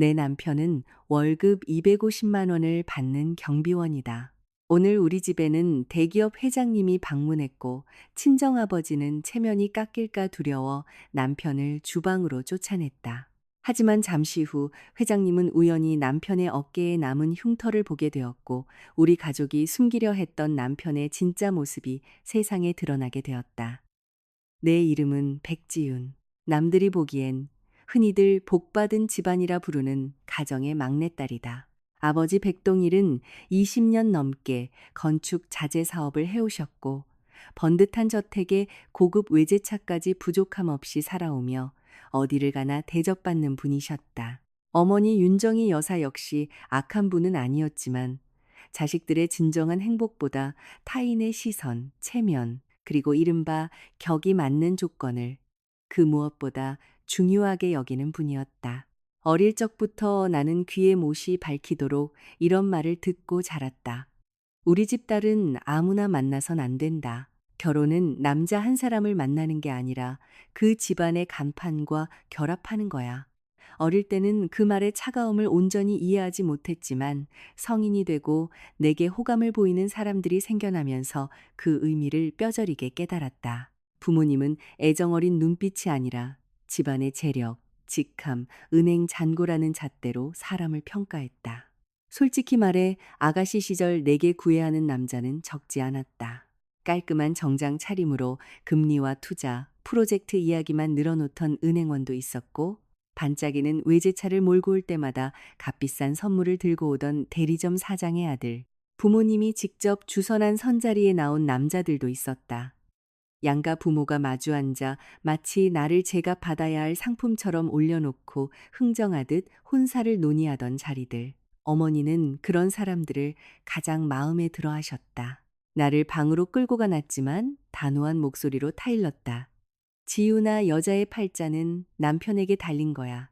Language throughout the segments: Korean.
내 남편은 월급 250만 원을 받는 경비원이다. 오늘 우리 집에는 대기업 회장님이 방문했고 친정아버지는 체면이 깎일까 두려워 남편을 주방으로 쫓아냈다. 하지만 잠시 후 회장님은 우연히 남편의 어깨에 남은 흉터를 보게 되었고 우리 가족이 숨기려 했던 남편의 진짜 모습이 세상에 드러나게 되었다. 내 이름은 백지윤. 남들이 보기엔 흔히들 복받은 집안이라 부르는 가정의 막내딸이다. 아버지 백동일은 20년 넘게 건축 자재 사업을 해오셨고 번듯한 저택에 고급 외제차까지 부족함 없이 살아오며 어디를 가나 대접받는 분이셨다. 어머니 윤정희 여사 역시 악한 분은 아니었지만 자식들의 진정한 행복보다 타인의 시선, 체면, 그리고 이른바 격이 맞는 조건을 그 무엇보다 중요하게 여기는 분이었다. 어릴 적부터 나는 귀에 못이 밝히도록 이런 말을 듣고 자랐다. 우리 집 딸은 아무나 만나선 안 된다. 결혼은 남자 한 사람을 만나는 게 아니라 그 집안의 간판과 결합하는 거야. 어릴 때는 그 말의 차가움을 온전히 이해하지 못했지만 성인이 되고 내게 호감을 보이는 사람들이 생겨나면서 그 의미를 뼈저리게 깨달았다. 부모님은 애정어린 눈빛이 아니라 집안의 재력, 직함, 은행 잔고라는 잣대로 사람을 평가했다. 솔직히 말해 아가씨 시절 내게 구애하는 남자는 적지 않았다. 깔끔한 정장 차림으로 금리와 투자, 프로젝트 이야기만 늘어놓던 은행원도 있었고 반짝이는 외제차를 몰고 올 때마다 값비싼 선물을 들고 오던 대리점 사장의 아들, 부모님이 직접 주선한 선자리에 나온 남자들도 있었다. 양가 부모가 마주 앉아 마치 나를 제가 받아야 할 상품처럼 올려놓고 흥정하듯 혼사를 논의하던 자리들. 어머니는 그런 사람들을 가장 마음에 들어 하셨다. 나를 방으로 끌고 가놨지만 단호한 목소리로 타일렀다. 지우나 여자의 팔자는 남편에게 달린 거야.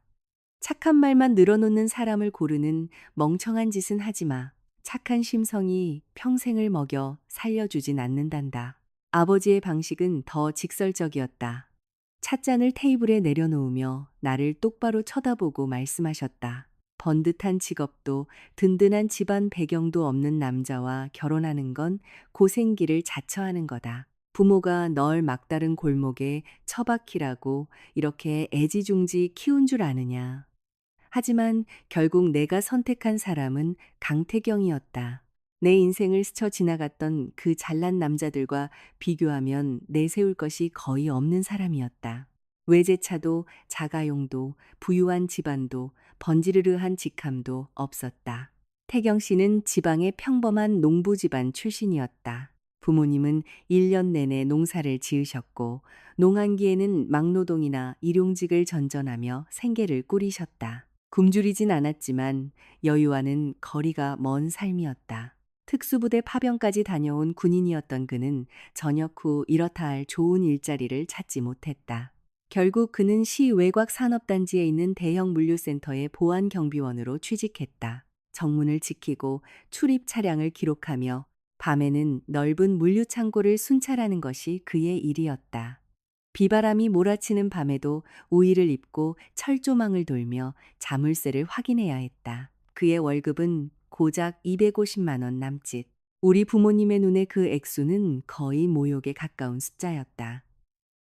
착한 말만 늘어놓는 사람을 고르는 멍청한 짓은 하지 마. 착한 심성이 평생을 먹여 살려주진 않는단다. 아버지의 방식은 더 직설적이었다. 찻잔을 테이블에 내려놓으며 나를 똑바로 쳐다보고 말씀하셨다. 번듯한 직업도 든든한 집안 배경도 없는 남자와 결혼하는 건 고생길을 자처하는 거다. 부모가 널 막다른 골목에 처박히라고 이렇게 애지중지 키운 줄 아느냐. 하지만 결국 내가 선택한 사람은 강태경이었다. 내 인생을 스쳐 지나갔던 그 잘난 남자들과 비교하면 내세울 것이 거의 없는 사람이었다. 외제차도 자가용도 부유한 집안도 번지르르한 직함도 없었다. 태경 씨는 지방의 평범한 농부 집안 출신이었다. 부모님은 1년 내내 농사를 지으셨고 농한기에는 막노동이나 일용직을 전전하며 생계를 꾸리셨다. 굶주리진 않았지만 여유와는 거리가 먼 삶이었다. 특수부대 파병까지 다녀온 군인이었던 그는 전역 후 이렇다 할 좋은 일자리를 찾지 못했다. 결국 그는 시 외곽 산업단지에 있는 대형 물류센터의 보안 경비원으로 취직했다. 정문을 지키고 출입 차량을 기록하며 밤에는 넓은 물류 창고를 순찰하는 것이 그의 일이었다. 비바람이 몰아치는 밤에도 우의를 입고 철조망을 돌며 자물쇠를 확인해야 했다. 그의 월급은 고작 250만 원 남짓. 우리 부모님의 눈에 그 액수는 거의 모욕에 가까운 숫자였다.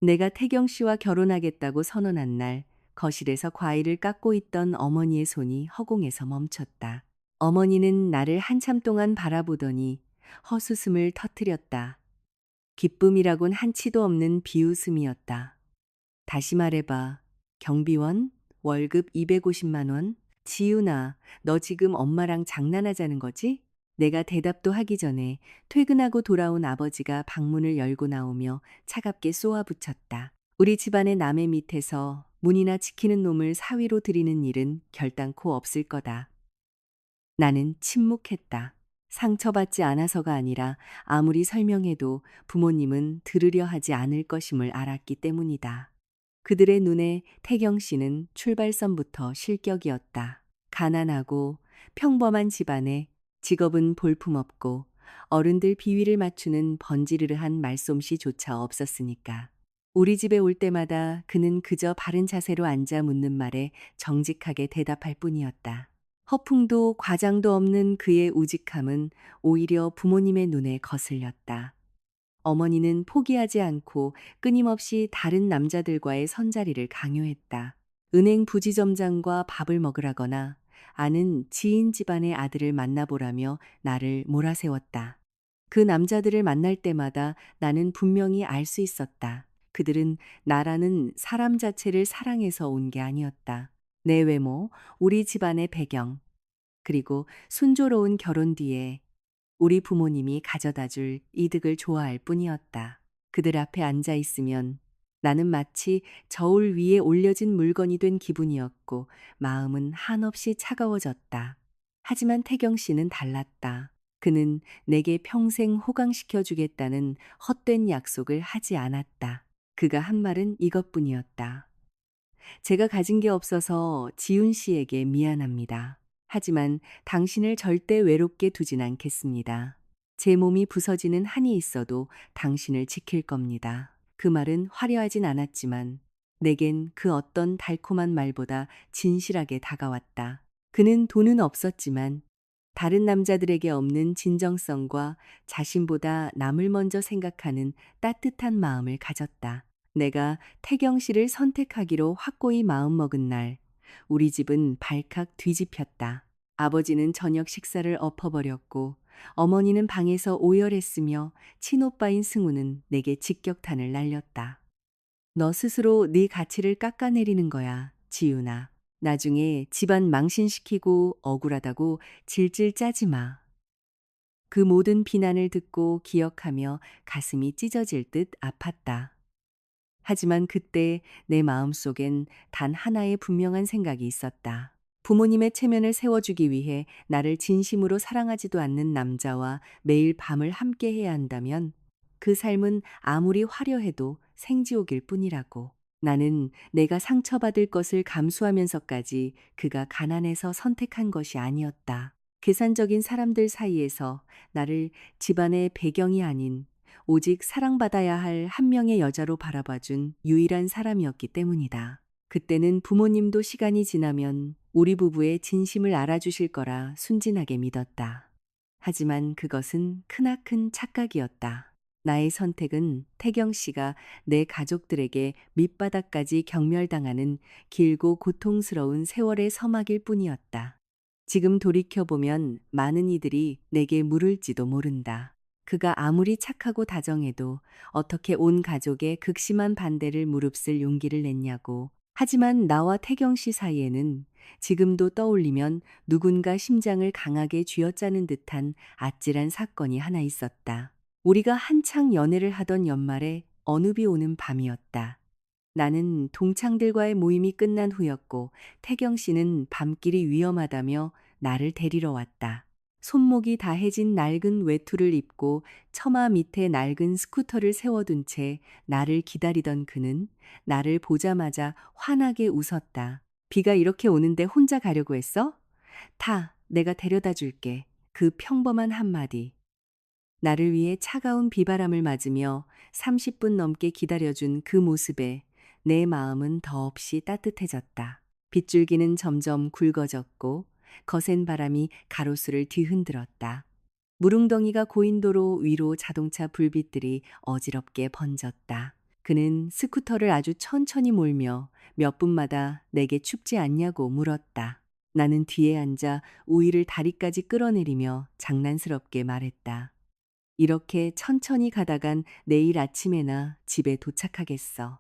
내가 태경 씨와 결혼하겠다고 선언한 날 거실에서 과일을 깎고 있던 어머니의 손이 허공에서 멈췄다. 어머니는 나를 한참 동안 바라보더니 헛웃음을 터뜨렸다. 기쁨이라곤 한치도 없는 비웃음이었다. 다시 말해봐. 경비원? 월급 250만 원? 지윤아, 너 지금 엄마랑 장난하자는 거지? 내가 대답도 하기 전에 퇴근하고 돌아온 아버지가 방문을 열고 나오며 차갑게 쏘아붙였다. 우리 집안의 남의 밑에서 문이나 지키는 놈을 사위로 들이는 일은 결단코 없을 거다. 나는 침묵했다. 상처받지 않아서가 아니라 아무리 설명해도 부모님은 들으려 하지 않을 것임을 알았기 때문이다. 그들의 눈에 태경 씨는 출발선부터 실격이었다. 가난하고 평범한 집안에 직업은 볼품없고 어른들 비위를 맞추는 번지르르한 말솜씨조차 없었으니까. 우리 집에 올 때마다 그는 그저 바른 자세로 앉아 묻는 말에 정직하게 대답할 뿐이었다. 허풍도 과장도 없는 그의 우직함은 오히려 부모님의 눈에 거슬렸다. 어머니는 포기하지 않고 끊임없이 다른 남자들과의 선자리를 강요했다. 은행 부지점장과 밥을 먹으라거나 아는 지인 집안의 아들을 만나보라며 나를 몰아세웠다. 그 남자들을 만날 때마다 나는 분명히 알 수 있었다. 그들은 나라는 사람 자체를 사랑해서 온 게 아니었다. 내 외모, 우리 집안의 배경, 그리고 순조로운 결혼 뒤에 우리 부모님이 가져다 줄 이득을 좋아할 뿐이었다. 그들 앞에 앉아 있으면 나는 마치 저울 위에 올려진 물건이 된 기분이었고 마음은 한없이 차가워졌다. 하지만 태경 씨는 달랐다. 그는 내게 평생 호강시켜 주겠다는 헛된 약속을 하지 않았다. 그가 한 말은 이것뿐이었다. 제가 가진 게 없어서 지훈 씨에게 미안합니다. 하지만 당신을 절대 외롭게 두진 않겠습니다. 제 몸이 부서지는 한이 있어도 당신을 지킬 겁니다. 그 말은 화려하진 않았지만 내겐 그 어떤 달콤한 말보다 진실하게 다가왔다. 그는 돈은 없었지만 다른 남자들에게 없는 진정성과 자신보다 남을 먼저 생각하는 따뜻한 마음을 가졌다. 내가 태경 씨를 선택하기로 확고히 마음먹은 날, 우리 집은 발칵 뒤집혔다. 아버지는 저녁 식사를 엎어버렸고, 어머니는 방에서 오열했으며, 친오빠인 승우는 내게 직격탄을 날렸다. 너 스스로 네 가치를 깎아내리는 거야, 지윤아. 나중에 집안 망신시키고 억울하다고 질질 짜지 마. 그 모든 비난을 듣고 기억하며 가슴이 찢어질 듯 아팠다. 하지만 그때 내 마음속엔 단 하나의 분명한 생각이 있었다. 부모님의 체면을 세워주기 위해 나를 진심으로 사랑하지도 않는 남자와 매일 밤을 함께 해야 한다면 그 삶은 아무리 화려해도 생지옥일 뿐이라고. 나는 내가 상처받을 것을 감수하면서까지 그가 가난해서 선택한 것이 아니었다. 계산적인 사람들 사이에서 나를 집안의 배경이 아닌 오직 사랑받아야 할 한 명의 여자로 바라봐준 유일한 사람이었기 때문이다. 그때는 부모님도 시간이 지나면 우리 부부의 진심을 알아주실 거라 순진하게 믿었다. 하지만 그것은 크나큰 착각이었다. 나의 선택은 태경 씨가 내 가족들에게 밑바닥까지 경멸당하는 길고 고통스러운 세월의 서막일 뿐이었다. 지금 돌이켜보면 많은 이들이 내게 물을지도 모른다. 그가 아무리 착하고 다정해도 어떻게 온 가족의 극심한 반대를 무릅쓸 용기를 냈냐고. 하지만 나와 태경 씨 사이에는 지금도 떠올리면 누군가 심장을 강하게 쥐어짜는 듯한 아찔한 사건이 하나 있었다. 우리가 한창 연애를 하던 연말에 어느 비 오는 밤이었다. 나는 동창들과의 모임이 끝난 후였고 태경 씨는 밤길이 위험하다며 나를 데리러 왔다. 손목이 다해진 낡은 외투를 입고 처마 밑에 낡은 스쿠터를 세워둔 채 나를 기다리던 그는 나를 보자마자 환하게 웃었다. 비가 이렇게 오는데 혼자 가려고 했어? 타, 내가 데려다 줄게. 그 평범한 한마디. 나를 위해 차가운 비바람을 맞으며 30분 넘게 기다려준 그 모습에 내 마음은 더없이 따뜻해졌다. 빗줄기는 점점 굵어졌고 거센 바람이 가로수를 뒤흔들었다. 무릉덩이가 고인 도로 위로 자동차 불빛들이 어지럽게 번졌다. 그는 스쿠터를 아주 천천히 몰며 몇 분마다 내게 춥지 않냐고 물었다. 나는 뒤에 앉아 우위를 다리까지 끌어내리며 장난스럽게 말했다. 이렇게 천천히 가다간 내일 아침에나 집에 도착하겠어.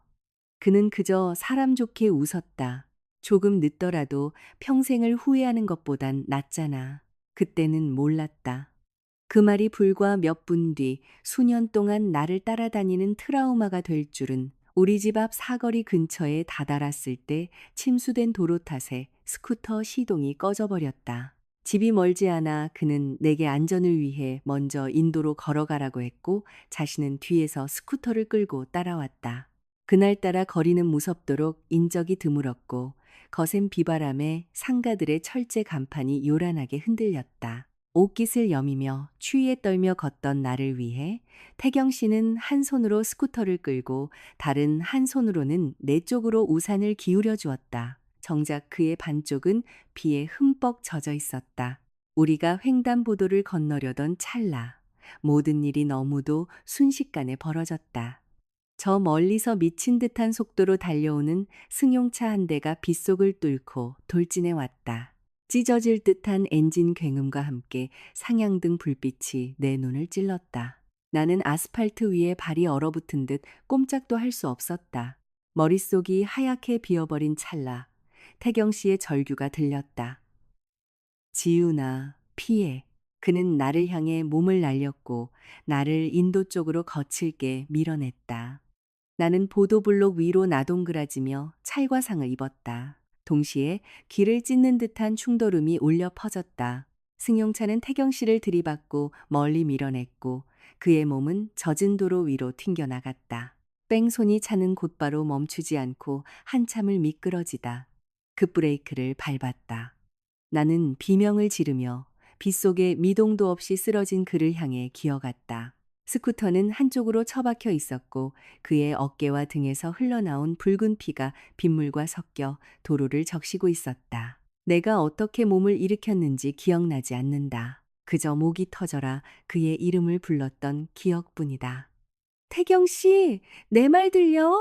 그는 그저 사람 좋게 웃었다. 조금 늦더라도 평생을 후회하는 것보단 낫잖아. 그때는 몰랐다. 그 말이 불과 몇 분 뒤 수년 동안 나를 따라다니는 트라우마가 될 줄은. 우리 집 앞 사거리 근처에 다다랐을 때 침수된 도로 탓에 스쿠터 시동이 꺼져버렸다. 집이 멀지 않아 그는 내게 안전을 위해 먼저 인도로 걸어가라고 했고 자신은 뒤에서 스쿠터를 끌고 따라왔다. 그날따라 거리는 무섭도록 인적이 드물었고 거센 비바람에 상가들의 철제 간판이 요란하게 흔들렸다. 옷깃을 여미며 추위에 떨며 걷던 나를 위해 태경 씨는 한 손으로 스쿠터를 끌고 다른 한 손으로는 내 쪽으로 우산을 기울여 주었다. 정작 그의 반쪽은 비에 흠뻑 젖어 있었다. 우리가 횡단보도를 건너려던 찰나 모든 일이 너무도 순식간에 벌어졌다. 저 멀리서 미친 듯한 속도로 달려오는 승용차 한 대가 빗속을 뚫고 돌진해 왔다. 찢어질 듯한 엔진 굉음과 함께 상향등 불빛이 내 눈을 찔렀다. 나는 아스팔트 위에 발이 얼어붙은 듯 꼼짝도 할 수 없었다. 머릿속이 하얗게 비어버린 찰나 태경 씨의 절규가 들렸다. 지우나 피해. 그는 나를 향해 몸을 날렸고 나를 인도 쪽으로 거칠게 밀어냈다. 나는 보도블록 위로 나동그라지며 찰과상을 입었다. 동시에 귀를 찢는 듯한 충돌음이 울려 퍼졌다. 승용차는 태경 씨를 들이받고 멀리 밀어냈고 그의 몸은 젖은 도로 위로 튕겨나갔다. 뺑소니 차는 곧바로 멈추지 않고 한참을 미끄러지다. 급브레이크를 밟았다. 나는 비명을 지르며 빗속에 미동도 없이 쓰러진 그를 향해 기어갔다. 스쿠터는 한쪽으로 처박혀 있었고 그의 어깨와 등에서 흘러나온 붉은 피가 빗물과 섞여 도로를 적시고 있었다. 내가 어떻게 몸을 일으켰는지 기억나지 않는다. 그저 목이 터져라 그의 이름을 불렀던 기억뿐이다. 태경 씨, 내 말 들려?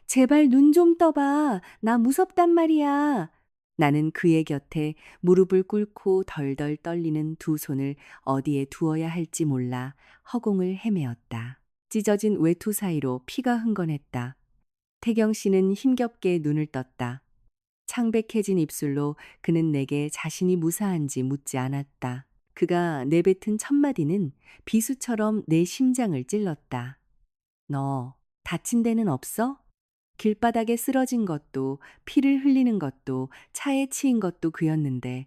제발 눈 좀 떠봐. 나 무섭단 말이야. 나는 그의 곁에 무릎을 꿇고 덜덜 떨리는 두 손을 어디에 두어야 할지 몰라 허공을 헤매었다. 찢어진 외투 사이로 피가 흥건했다. 태경 씨는 힘겹게 눈을 떴다. 창백해진 입술로 그는 내게 자신이 무사한지 묻지 않았다. 그가 내뱉은 첫 마디는 비수처럼 내 심장을 찔렀다. 너 다친 데는 없어? 길바닥에 쓰러진 것도 피를 흘리는 것도 차에 치인 것도 그였는데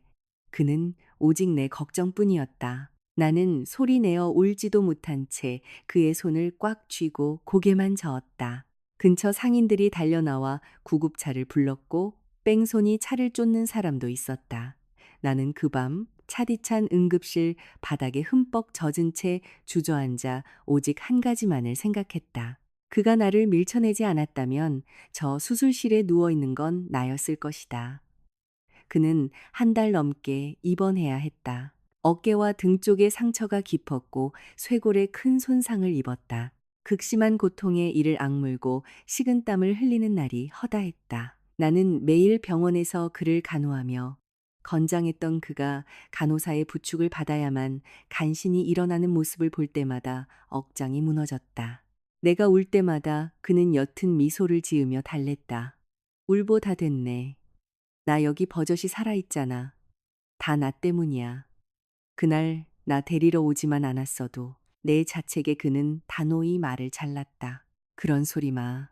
그는 오직 내 걱정뿐이었다. 나는 소리내어 울지도 못한 채 그의 손을 꽉 쥐고 고개만 저었다. 근처 상인들이 달려나와 구급차를 불렀고 뺑소니 차를 쫓는 사람도 있었다. 나는 그 밤 차디찬 응급실 바닥에 흠뻑 젖은 채 주저앉아 오직 한 가지만을 생각했다. 그가 나를 밀쳐내지 않았다면 저 수술실에 누워있는 건 나였을 것이다. 그는 한 달 넘게 입원해야 했다. 어깨와 등 쪽에 상처가 깊었고 쇄골에 큰 손상을 입었다. 극심한 고통에 이를 악물고 식은땀을 흘리는 날이 허다했다. 나는 매일 병원에서 그를 간호하며 건장했던 그가 간호사의 부축을 받아야만 간신히 일어나는 모습을 볼 때마다 억장이 무너졌다. 내가 울 때마다 그는 옅은 미소를 지으며 달랬다. 울보 다 됐네. 나 여기 버젓이 살아있잖아. 다 나 때문이야. 그날 나 데리러 오지만 않았어도 내 자책에 그는 단호히 말을 잘랐다. 그런 소리 마.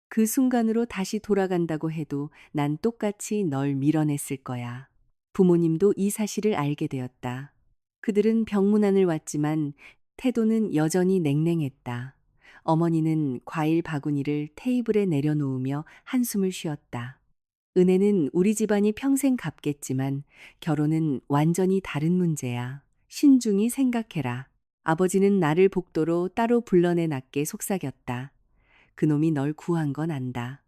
그 순간으로 다시 돌아간다고 해도 난 똑같이 널 밀어냈을 거야. 부모님도 이 사실을 알게 되었다. 그들은 병문안을 왔지만 태도는 여전히 냉랭했다. 어머니는 과일 바구니를 테이블에 내려놓으며 한숨을 쉬었다. 은혜는 우리 집안이 평생 갚겠지만 결혼은 완전히 다른 문제야. 신중히 생각해라. 아버지는 나를 복도로 따로 불러내 놨게 속삭였다. 그놈이 널 구한 건 안다.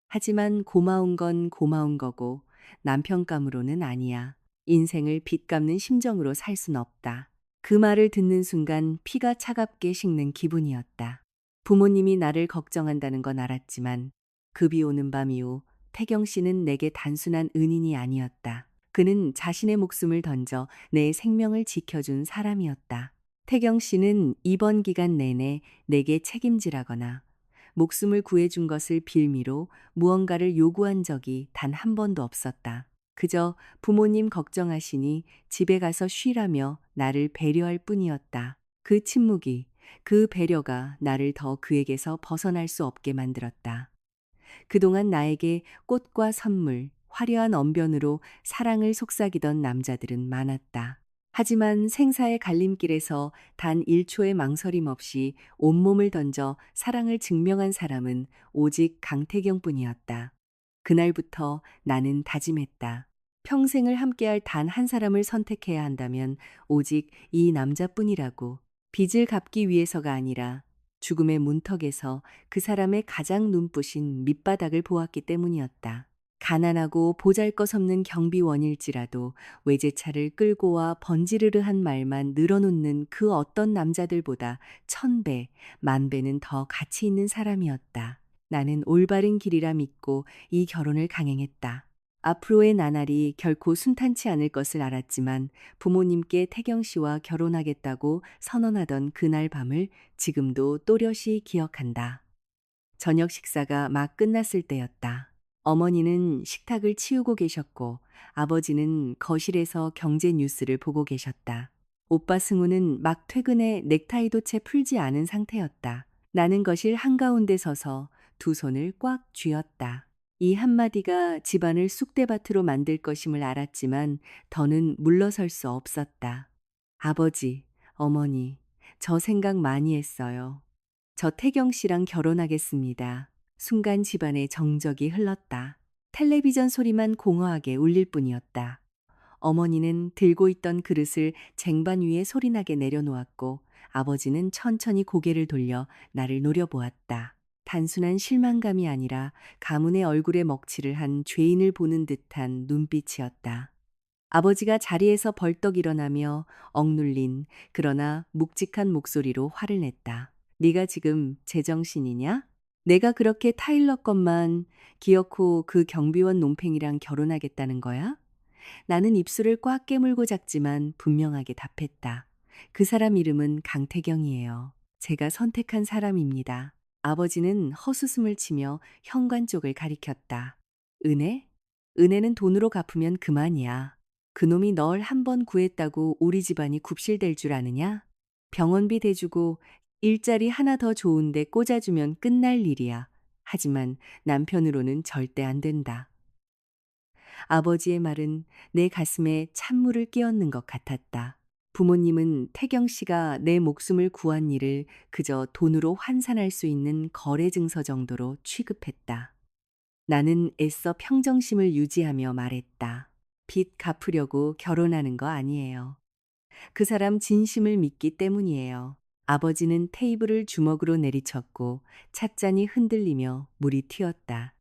하지만 고마운 건 고마운 거고 남편감으로는 아니야. 인생을 빚 갚는 심정으로 살 순 없다. 그 말을 듣는 순간 피가 차갑게 식는 기분이었다. 부모님이 나를 걱정한다는 건 알았지만 급이 오는 밤 이후 태경 씨는 내게 단순한 은인이 아니었다. 그는 자신의 목숨을 던져 내 생명을 지켜준 사람이었다. 태경 씨는 입원 기간 내내 내게 책임지라거나 목숨을 구해준 것을 빌미로 무언가를 요구한 적이 단 한 번도 없었다. 그저 부모님 걱정하시니 집에 가서 쉬라며 나를 배려할 뿐이었다. 그 침묵이, 그 배려가 나를 더 그에게서 벗어날 수 없게 만들었다. 그동안 나에게 꽃과 선물, 화려한 언변으로 사랑을 속삭이던 남자들은 많았다. 하지만 생사의 갈림길에서 단 1초의 망설임 없이 온몸을 던져 사랑을 증명한 사람은 오직 강태경뿐이었다. 그날부터 나는 다짐했다. 평생을 함께할 단 한 사람을 선택해야 한다면 오직 이 남자뿐이라고. 빚을 갚기 위해서가 아니라 죽음의 문턱에서 그 사람의 가장 눈부신 밑바닥을 보았기 때문이었다. 가난하고 보잘것없는 경비원일지라도 외제차를 끌고 와 번지르르한 말만 늘어놓는 그 어떤 남자들보다 1000배, 10,000배는 더 가치 있는 사람이었다. 나는 올바른 길이라 믿고 이 결혼을 강행했다. 앞으로의 나날이 결코 순탄치 않을 것을 알았지만 부모님께 태경 씨와 결혼하겠다고 선언하던 그날 밤을 지금도 또렷이 기억한다. 저녁 식사가 막 끝났을 때였다. 어머니는 식탁을 치우고 계셨고 아버지는 거실에서 경제 뉴스를 보고 계셨다. 오빠 승우는 막 퇴근해 넥타이도 채 풀지 않은 상태였다. 나는 거실 한가운데 서서 두 손을 꽉 쥐었다. 이 한마디가 집안을 쑥대밭으로 만들 것임을 알았지만 더는 물러설 수 없었다. 아버지, 어머니, 저 생각 많이 했어요. 저 태경 씨랑 결혼하겠습니다. 순간 집안에 정적이 흘렀다. 텔레비전 소리만 공허하게 울릴 뿐이었다. 어머니는 들고 있던 그릇을 쟁반 위에 소리나게 내려놓았고 아버지는 천천히 고개를 돌려 나를 노려보았다. 단순한 실망감이 아니라 가문의 얼굴에 먹칠을 한 죄인을 보는 듯한 눈빛이었다. 아버지가 자리에서 벌떡 일어나며 억눌린 그러나 묵직한 목소리로 화를 냈다. 네가 지금 제정신이냐? 내가 그렇게 타일러 것만 기어코 그 경비원 논팽이랑 결혼하겠다는 거야? 나는 입술을 꽉 깨물고 작지만 분명하게 답했다. 그 사람 이름은 강태경이에요. 제가 선택한 사람입니다. 아버지는 헛웃음을 치며 현관 쪽을 가리켰다. 은혜? 은혜는 돈으로 갚으면 그만이야. 그놈이 널 한 번 구했다고 우리 집안이 굽실될 줄 아느냐? 병원비 대주고 일자리 하나 더 좋은데 꽂아주면 끝날 일이야. 하지만 남편으로는 절대 안 된다. 아버지의 말은 내 가슴에 찬물을 끼얹는 것 같았다. 부모님은 태경 씨가 내 목숨을 구한 일을 그저 돈으로 환산할 수 있는 거래 증서 정도로 취급했다. 나는 애써 평정심을 유지하며 말했다. 빚 갚으려고 결혼하는 거 아니에요. 그 사람 진심을 믿기 때문이에요. 아버지는 테이블을 주먹으로 내리쳤고 찻잔이 흔들리며 물이 튀었다.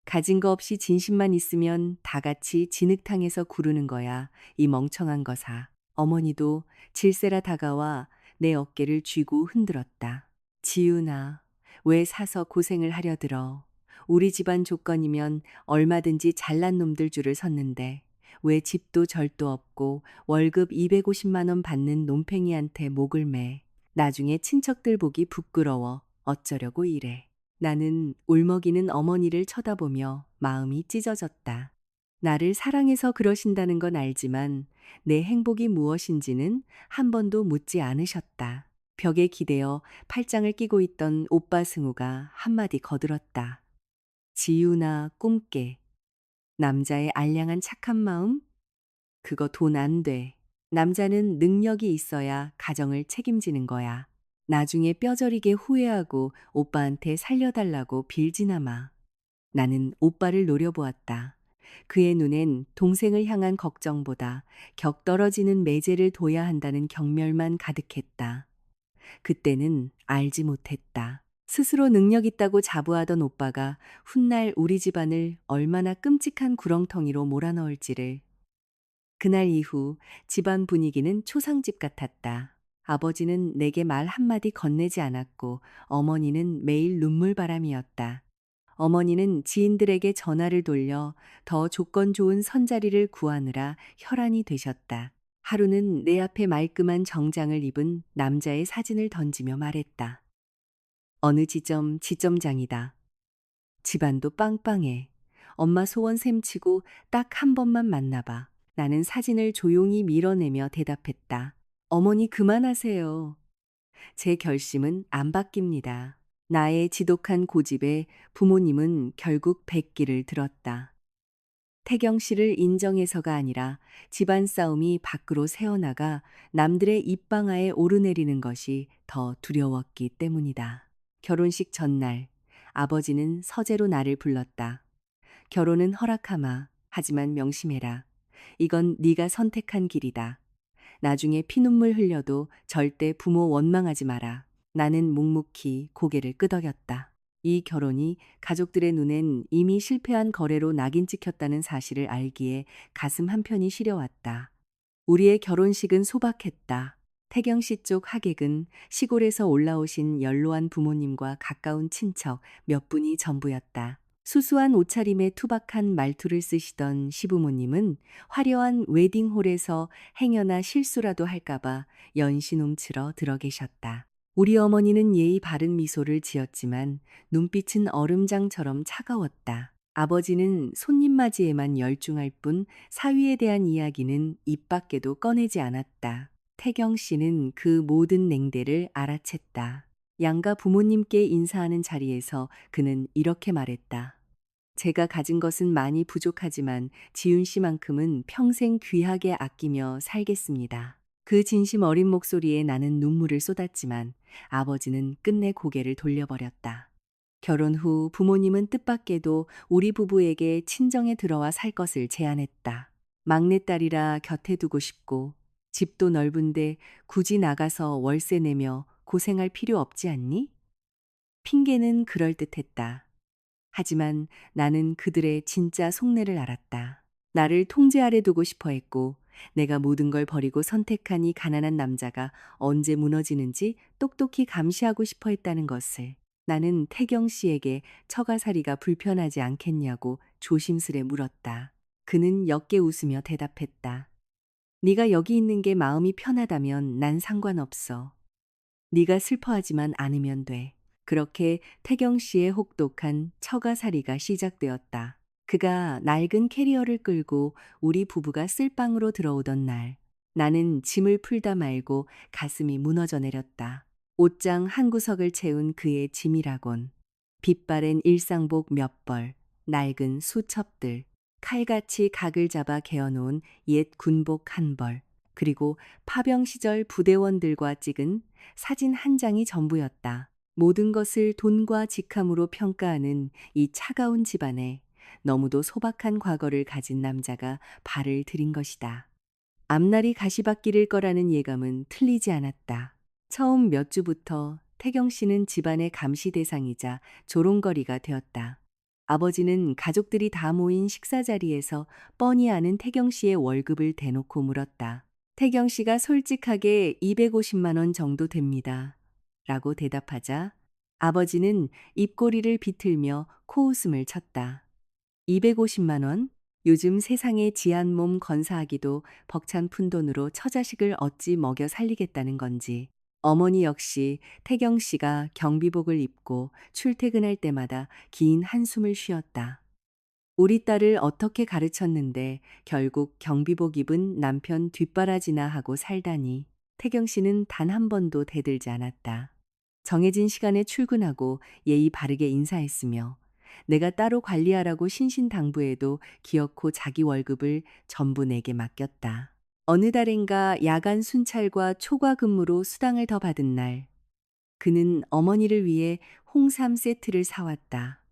가진 거 없이 진심만 있으면 다 같이 진흙탕에서 구르는 거야. 이 멍청한 거사. 어머니도 질세라 다가와 내 어깨를 쥐고 흔들었다. 지윤아, 왜 사서 고생을 하려 들어. 우리 집안 조건이면 얼마든지 잘난 놈들 줄을 섰는데 왜 집도 절도 없고 월급 250만 원 받는 논팽이한테 목을 매. 나중에 친척들 보기 부끄러워 어쩌려고 이래. 나는 울먹이는 어머니를 쳐다보며 마음이 찢어졌다. 나를 사랑해서 그러신다는 건 알지만 내 행복이 무엇인지는 한 번도 묻지 않으셨다. 벽에 기대어 팔짱을 끼고 있던 오빠 승우가 한마디 거들었다. 지유나 꿈깨. 남자의 알량한 착한 마음? 그거 돈 안 돼. 남자는 능력이 있어야 가정을 책임지는 거야. 나중에 뼈저리게 후회하고 오빠한테 살려달라고 빌지나 마. 나는 오빠를 노려보았다. 그의 눈엔 동생을 향한 걱정보다 격떨어지는 매제를 둬야 한다는 경멸만 가득했다. 그때는 알지 못했다. 스스로 능력 있다고 자부하던 오빠가 훗날 우리 집안을 얼마나 끔찍한 구렁텅이로 몰아넣을지를. 그날 이후 집안 분위기는 초상집 같았다. 아버지는 내게 말 한마디 건네지 않았고 어머니는 매일 눈물바람이었다. 어머니는 지인들에게 전화를 돌려 더 조건 좋은 선자리를 구하느라 혈안이 되셨다. 하루는 내 앞에 말끔한 정장을 입은 남자의 사진을 던지며 말했다. 어느 지점장이다. 집안도 빵빵해. 엄마 소원 셈치고 딱 한 번만 만나봐. 나는 사진을 조용히 밀어내며 대답했다. 어머니 그만하세요. 제 결심은 안 바뀝니다. 나의 지독한 고집에 부모님은 결국 백기를 들었다. 태경 씨를 인정해서가 아니라 집안 싸움이 밖으로 새어나가 남들의 입방아에 오르내리는 것이 더 두려웠기 때문이다. 결혼식 전날 아버지는 서재로 나를 불렀다. 결혼은 허락하마. 하지만 명심해라. 이건 네가 선택한 길이다. 나중에 피눈물 흘려도 절대 부모 원망하지 마라. 나는 묵묵히 고개를 끄덕였다. 이 결혼이 가족들의 눈엔 이미 실패한 거래로 낙인 찍혔다는 사실을 알기에 가슴 한편이 시려왔다. 우리의 결혼식은 소박했다. 태경 씨 쪽 하객은 시골에서 올라오신 연로한 부모님과 가까운 친척 몇 분이 전부였다. 수수한 옷차림에 투박한 말투를 쓰시던 시부모님은 화려한 웨딩홀에서 행여나 실수라도 할까봐 연신 움츠러 들어 계셨다. 우리 어머니는 예의 바른 미소를 지었지만 눈빛은 얼음장처럼 차가웠다. 아버지는 손님 맞이에만 열중할 뿐 사위에 대한 이야기는 입 밖에도 꺼내지 않았다. 태경 씨는 그 모든 냉대를 알아챘다. 양가 부모님께 인사하는 자리에서 그는 이렇게 말했다. 제가 가진 것은 많이 부족하지만 지윤 씨만큼은 평생 귀하게 아끼며 살겠습니다. 그 진심 어린 목소리에 나는 눈물을 쏟았지만 아버지는 끝내 고개를 돌려버렸다. 결혼 후 부모님은 뜻밖에도 우리 부부에게 친정에 들어와 살 것을 제안했다. 막내딸이라 곁에 두고 싶고 집도 넓은데 굳이 나가서 월세 내며 고생할 필요 없지 않니? 핑계는 그럴듯했다. 하지만 나는 그들의 진짜 속내를 알았다. 나를 통제 아래 두고 싶어 했고 내가 모든 걸 버리고 선택한 이 가난한 남자가 언제 무너지는지 똑똑히 감시하고 싶어 했다는 것을. 나는 태경 씨에게 처가살이가 불편하지 않겠냐고 조심스레 물었다. 그는 옅게 웃으며 대답했다. 네가 여기 있는 게 마음이 편하다면 난 상관없어. 네가 슬퍼하지만 않으면 돼. 그렇게 태경 씨의 혹독한 처가살이가 시작되었다. 그가 낡은 캐리어를 끌고 우리 부부가 쓸방으로 들어오던 날, 나는 짐을 풀다 말고 가슴이 무너져 내렸다. 옷장 한 구석을 채운 그의 짐이라곤. 빛바랜 일상복 몇 벌, 낡은 수첩들, 칼같이 각을 잡아 개어놓은 옛 군복 한 벌, 그리고 파병 시절 부대원들과 찍은 사진 한 장이 전부였다. 모든 것을 돈과 직함으로 평가하는 이 차가운 집안에 너무도 소박한 과거를 가진 남자가 발을 들인 것이다. 앞날이 가시밭길일 거라는 예감은 틀리지 않았다. 처음 몇 주부터 태경 씨는 집안의 감시 대상이자 조롱거리가 되었다. 아버지는 가족들이 다 모인 식사 자리에서 뻔히 아는 태경 씨의 월급을 대놓고 물었다. 태경 씨가 솔직하게 250만 원 정도 됩니다. 라고 대답하자 아버지는 입꼬리를 비틀며 코웃음을 쳤다. 250만 원? 요즘 세상에 지한 몸 건사하기도 벅찬 푼돈으로 처자식을 어찌 먹여 살리겠다는 건지. 어머니 역시 태경 씨가 경비복을 입고 출퇴근할 때마다 긴 한숨을 쉬었다. 우리 딸을 어떻게 가르쳤는데 결국 경비복 입은 남편 뒷바라지나 하고 살다니. 태경 씨는 단 한 번도 대들지 않았다. 정해진 시간에 출근하고 예의 바르게 인사했으며 내가 따로 관리하라고 신신당부해도 기어코 자기 월급을 전부 내게 맡겼다. 어느 달엔가 야간 순찰과 초과 근무로 수당을 더 받은 날, 그는 어머니를 위해 홍삼 세트를 사왔다.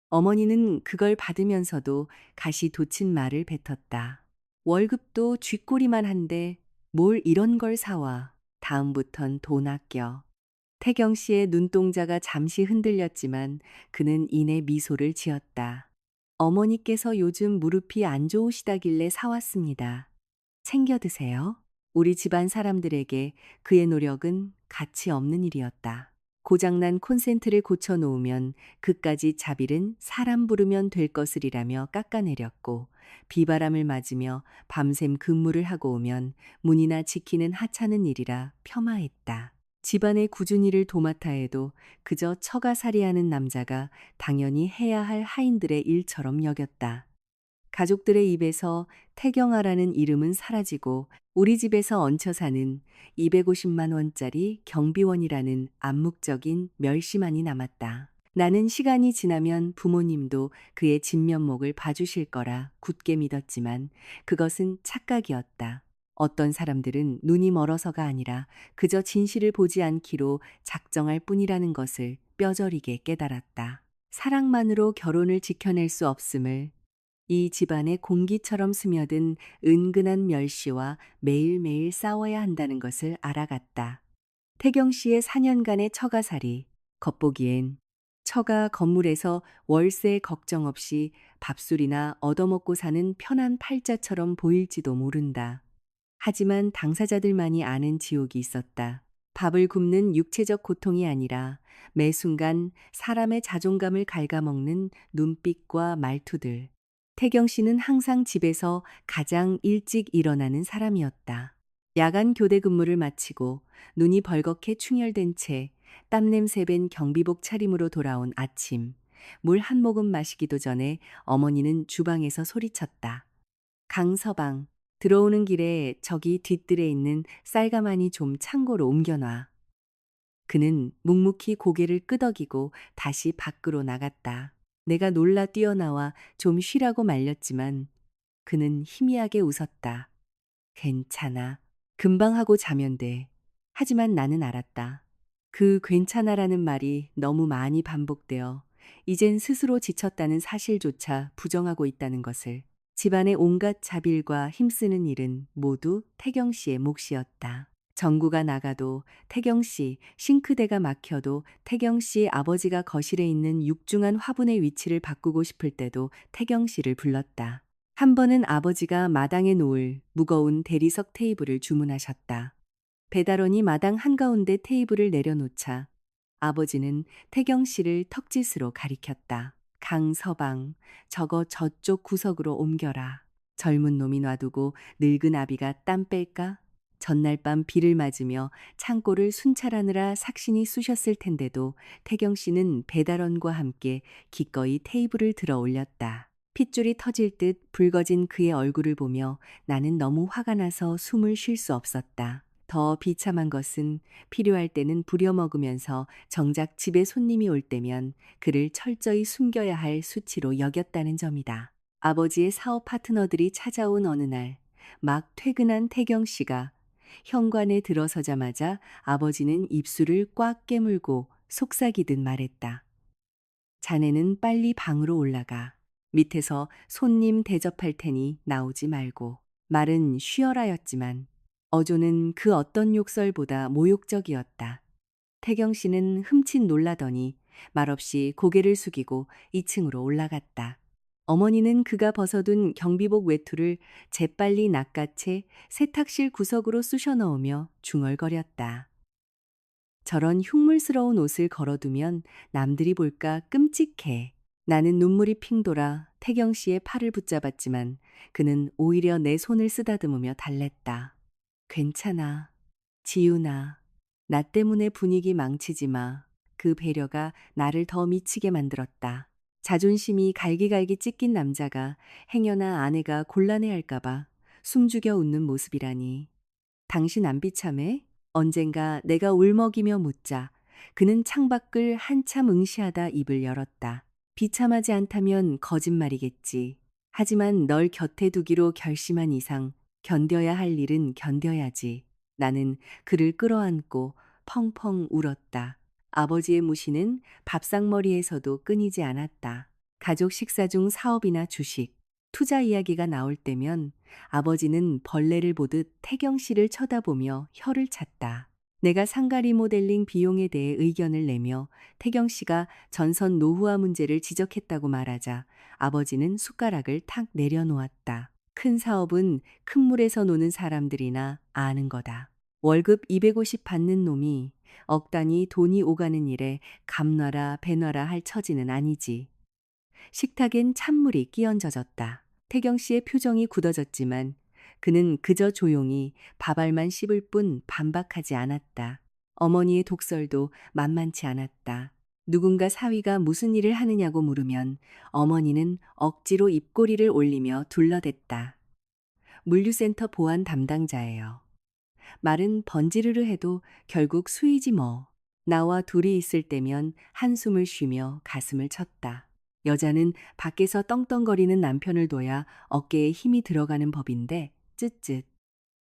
어머니는 그걸 받으면서도 가시 돋친 말을 뱉었다. 월급도 쥐꼬리만 한데 뭘 이런 걸 사와. 다음부턴 돈 아껴. 태경 씨의 눈동자가 잠시 흔들렸지만 그는 이내 미소를 지었다. 어머니께서 요즘 무릎이 안 좋으시다길래 사왔습니다. 챙겨 드세요. 우리 집안 사람들에게 그의 노력은 가치 없는 일이었다. 고장난 콘센트를 고쳐놓으면 그까지 자빌은 사람 부르면 될 것을이라며 깎아내렸고 비바람을 맞으며 밤샘 근무를 하고 오면 문이나 지키는 하찮은 일이라 폄하했다. 집안의 꾸준히 일을 도맡아 해도 그저 처가살이하는 남자가 당연히 해야 할 하인들의 일처럼 여겼다. 가족들의 입에서 태경아라는 이름은 사라지고 우리 집에서 얹혀 사는 250만 원짜리 경비원이라는 암묵적인 멸시만이 남았다. 나는 시간이 지나면 부모님도 그의 진면목을 봐주실 거라 굳게 믿었지만 그것은 착각이었다. 어떤 사람들은 눈이 멀어서가 아니라 그저 진실을 보지 않기로 작정할 뿐이라는 것을 뼈저리게 깨달았다. 사랑만으로 결혼을 지켜낼 수 없음을 이 집안의 공기처럼 스며든 은근한 멸시와 매일매일 싸워야 한다는 것을 알아갔다. 태경 씨의 4년간의 처가살이, 겉보기엔 처가 건물에서 월세 걱정 없이 밥술이나 얻어먹고 사는 편한 팔자처럼 보일지도 모른다. 하지만 당사자들만이 아는 지옥이 있었다. 밥을 굶는 육체적 고통이 아니라 매 순간 사람의 자존감을 갉아먹는 눈빛과 말투들. 태경 씨는 항상 집에서 가장 일찍 일어나는 사람이었다. 야간 교대 근무를 마치고 눈이 벌겋게 충혈된 채 땀냄새 밴 경비복 차림으로 돌아온 아침. 물 한 모금 마시기도 전에 어머니는 주방에서 소리쳤다. 강서방, 들어오는 길에 저기 뒷뜰에 있는 쌀가마니 좀 창고로 옮겨놔. 그는 묵묵히 고개를 끄덕이고 다시 밖으로 나갔다. 내가 놀라 뛰어나와 좀 쉬라고 말렸지만 그는 희미하게 웃었다. 괜찮아. 금방 하고 자면 돼. 하지만 나는 알았다. 그 괜찮아라는 말이 너무 많이 반복되어 이젠 스스로 지쳤다는 사실조차 부정하고 있다는 것을. 집안의 온갖 자빌과 힘쓰는 일은 모두 태경 씨의 몫이었다. 전구가 나가도 태경 씨, 싱크대가 막혀도 태경 씨 아버지가 거실에 있는 육중한 화분의 위치를 바꾸고 싶을 때도 태경 씨를 불렀다. 한 번은 아버지가 마당에 놓을 무거운 대리석 테이블을 주문하셨다. 배달원이 마당 한가운데 테이블을 내려놓자 아버지는 태경 씨를 턱짓으로 가리켰다. 강서방, 저거 저쪽 구석으로 옮겨라. 젊은 놈이 놔두고 늙은 아비가 땀 뺄까? 전날 밤 비를 맞으며 창고를 순찰하느라 삭신이 쑤셨을 텐데도 태경 씨는 배달원과 함께 기꺼이 테이블을 들어 올렸다. 핏줄이 터질 듯 붉어진 그의 얼굴을 보며 나는 너무 화가 나서 숨을 쉴 수 없었다. 더 비참한 것은 필요할 때는 부려먹으면서 정작 집에 손님이 올 때면 그를 철저히 숨겨야 할 수치로 여겼다는 점이다. 아버지의 사업 파트너들이 찾아온 어느 날, 막 퇴근한 태경 씨가 현관에 들어서자마자 아버지는 입술을 꽉 깨물고 속삭이듯 말했다. 자네는 빨리 방으로 올라가. 밑에서 손님 대접할 테니 나오지 말고. 말은 쉬어라였지만 어조는 그 어떤 욕설보다 모욕적이었다. 태경 씨는 흠칫 놀라더니 말없이 고개를 숙이고 2층으로 올라갔다. 어머니는 그가 벗어둔 경비복 외투를 재빨리 낚아채 세탁실 구석으로 쑤셔 넣으며 중얼거렸다. 저런 흉물스러운 옷을 걸어두면 남들이 볼까 끔찍해. 나는 눈물이 핑 돌아 태경 씨의 팔을 붙잡았지만 그는 오히려 내 손을 쓰다듬으며 달랬다. 괜찮아. 지윤아. 나 때문에 분위기 망치지 마. 그 배려가 나를 더 미치게 만들었다. 자존심이 갈기갈기 찢긴 남자가 행여나 아내가 곤란해할까봐 숨죽여 웃는 모습이라니. 당신 안 비참해? 언젠가 내가 울먹이며 묻자 그는 창밖을 한참 응시하다 입을 열었다. 비참하지 않다면 거짓말이겠지. 하지만 널 곁에 두기로 결심한 이상 견뎌야 할 일은 견뎌야지. 나는 그를 끌어안고 펑펑 울었다. 아버지의 무시는 밥상머리에서도 끊이지 않았다. 가족 식사 중 사업이나 주식, 투자 이야기가 나올 때면 아버지는 벌레를 보듯 태경 씨를 쳐다보며 혀를 찼다. 내가 상가리 모델링 비용에 대해 의견을 내며 태경 씨가 전선 노후화 문제를 지적했다고 말하자 아버지는 숟가락을 탁 내려놓았다. 큰 사업은 큰 물에서 노는 사람들이나 아는 거다. 월급 250 받는 놈이 억 단위 돈이 오가는 일에 감놔라 배놔라 할 처지는 아니지. 식탁엔 찬물이 끼얹어졌다. 태경 씨의 표정이 굳어졌지만 그는 그저 조용히 밥알만 씹을 뿐 반박하지 않았다. 어머니의 독설도 만만치 않았다. 누군가 사위가 무슨 일을 하느냐고 물으면 어머니는 억지로 입꼬리를 올리며 둘러댔다. 물류센터 보안 담당자예요. 말은 번지르르 해도 결국 수이지 뭐. 나와 둘이 있을 때면 한숨을 쉬며 가슴을 쳤다. 여자는 밖에서 떵떵거리는 남편을 둬야 어깨에 힘이 들어가는 법인데 쯧쯧.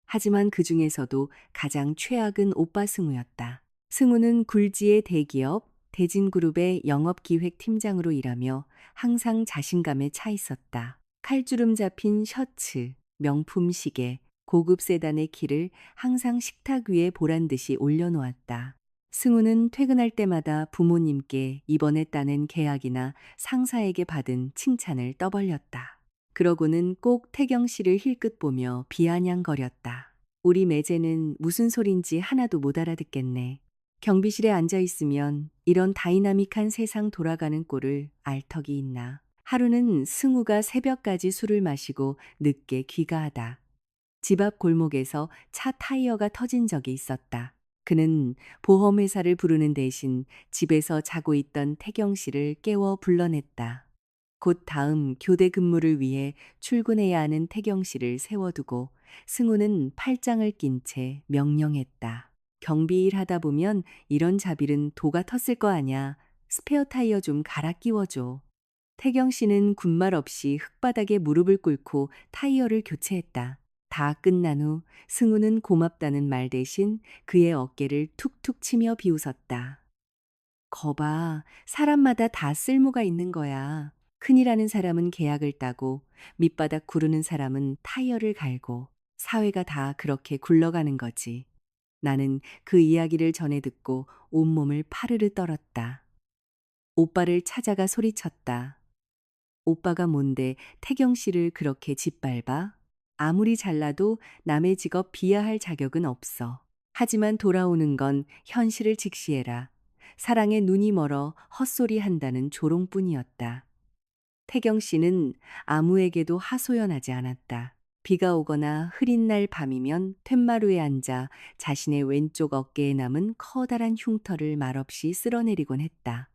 하지만 그 중에서도 가장 최악은 오빠 승우였다. 승우는 굴지의 대기업 대진그룹의 영업기획팀장으로 일하며 항상 자신감에 차 있었다. 칼주름 잡힌 셔츠, 명품 시계, 고급 세단의 키를 항상 식탁 위에 보란 듯이 올려놓았다. 승우는 퇴근할 때마다 부모님께 이번에 따낸 계약이나 상사에게 받은 칭찬을 떠벌렸다. 그러고는 꼭 태경 씨를 힐끗 보며 비아냥거렸다. 우리 매제는 무슨 소린지 하나도 못 알아듣겠네. 경비실에 앉아 있으면 이런 다이나믹한 세상 돌아가는 꼴을 알 턱이 있나. 하루는 승우가 새벽까지 술을 마시고 늦게 귀가하다. 집 앞 골목에서 차 타이어가 터진 적이 있었다. 그는 보험회사를 부르는 대신 집에서 자고 있던 태경 씨를 깨워 불러냈다. 곧 다음 교대 근무를 위해 출근해야 하는 태경 씨를 세워두고 승우는 팔짱을 낀 채 명령했다. 경비 일 하다 보면 이런 자빌은 도가 텄을 거 아냐. 스페어 타이어 좀 갈아 끼워줘. 태경 씨는 군말 없이 흙바닥에 무릎을 꿇고 타이어를 교체했다. 다 끝난 후 승우는 고맙다는 말 대신 그의 어깨를 툭툭 치며 비웃었다. 거봐, 사람마다 다 쓸모가 있는 거야. 큰일 하는 사람은 계약을 따고 밑바닥 구르는 사람은 타이어를 갈고 사회가 다 그렇게 굴러가는 거지. 나는 그 이야기를 전해 듣고 온몸을 파르르 떨었다. 오빠를 찾아가 소리쳤다. 오빠가 뭔데 태경 씨를 그렇게 짓밟아? 아무리 잘나도 남의 직업 비하할 자격은 없어. 하지만 돌아오는 건 현실을 직시해라. 사랑에 눈이 멀어 헛소리 한다는 조롱뿐이었다. 태경 씨는 아무에게도 하소연하지 않았다. 비가 오거나 흐린 날 밤이면 툇마루에 앉아 자신의 왼쪽 어깨에 남은 커다란 흉터를 말없이 쓸어내리곤 했다.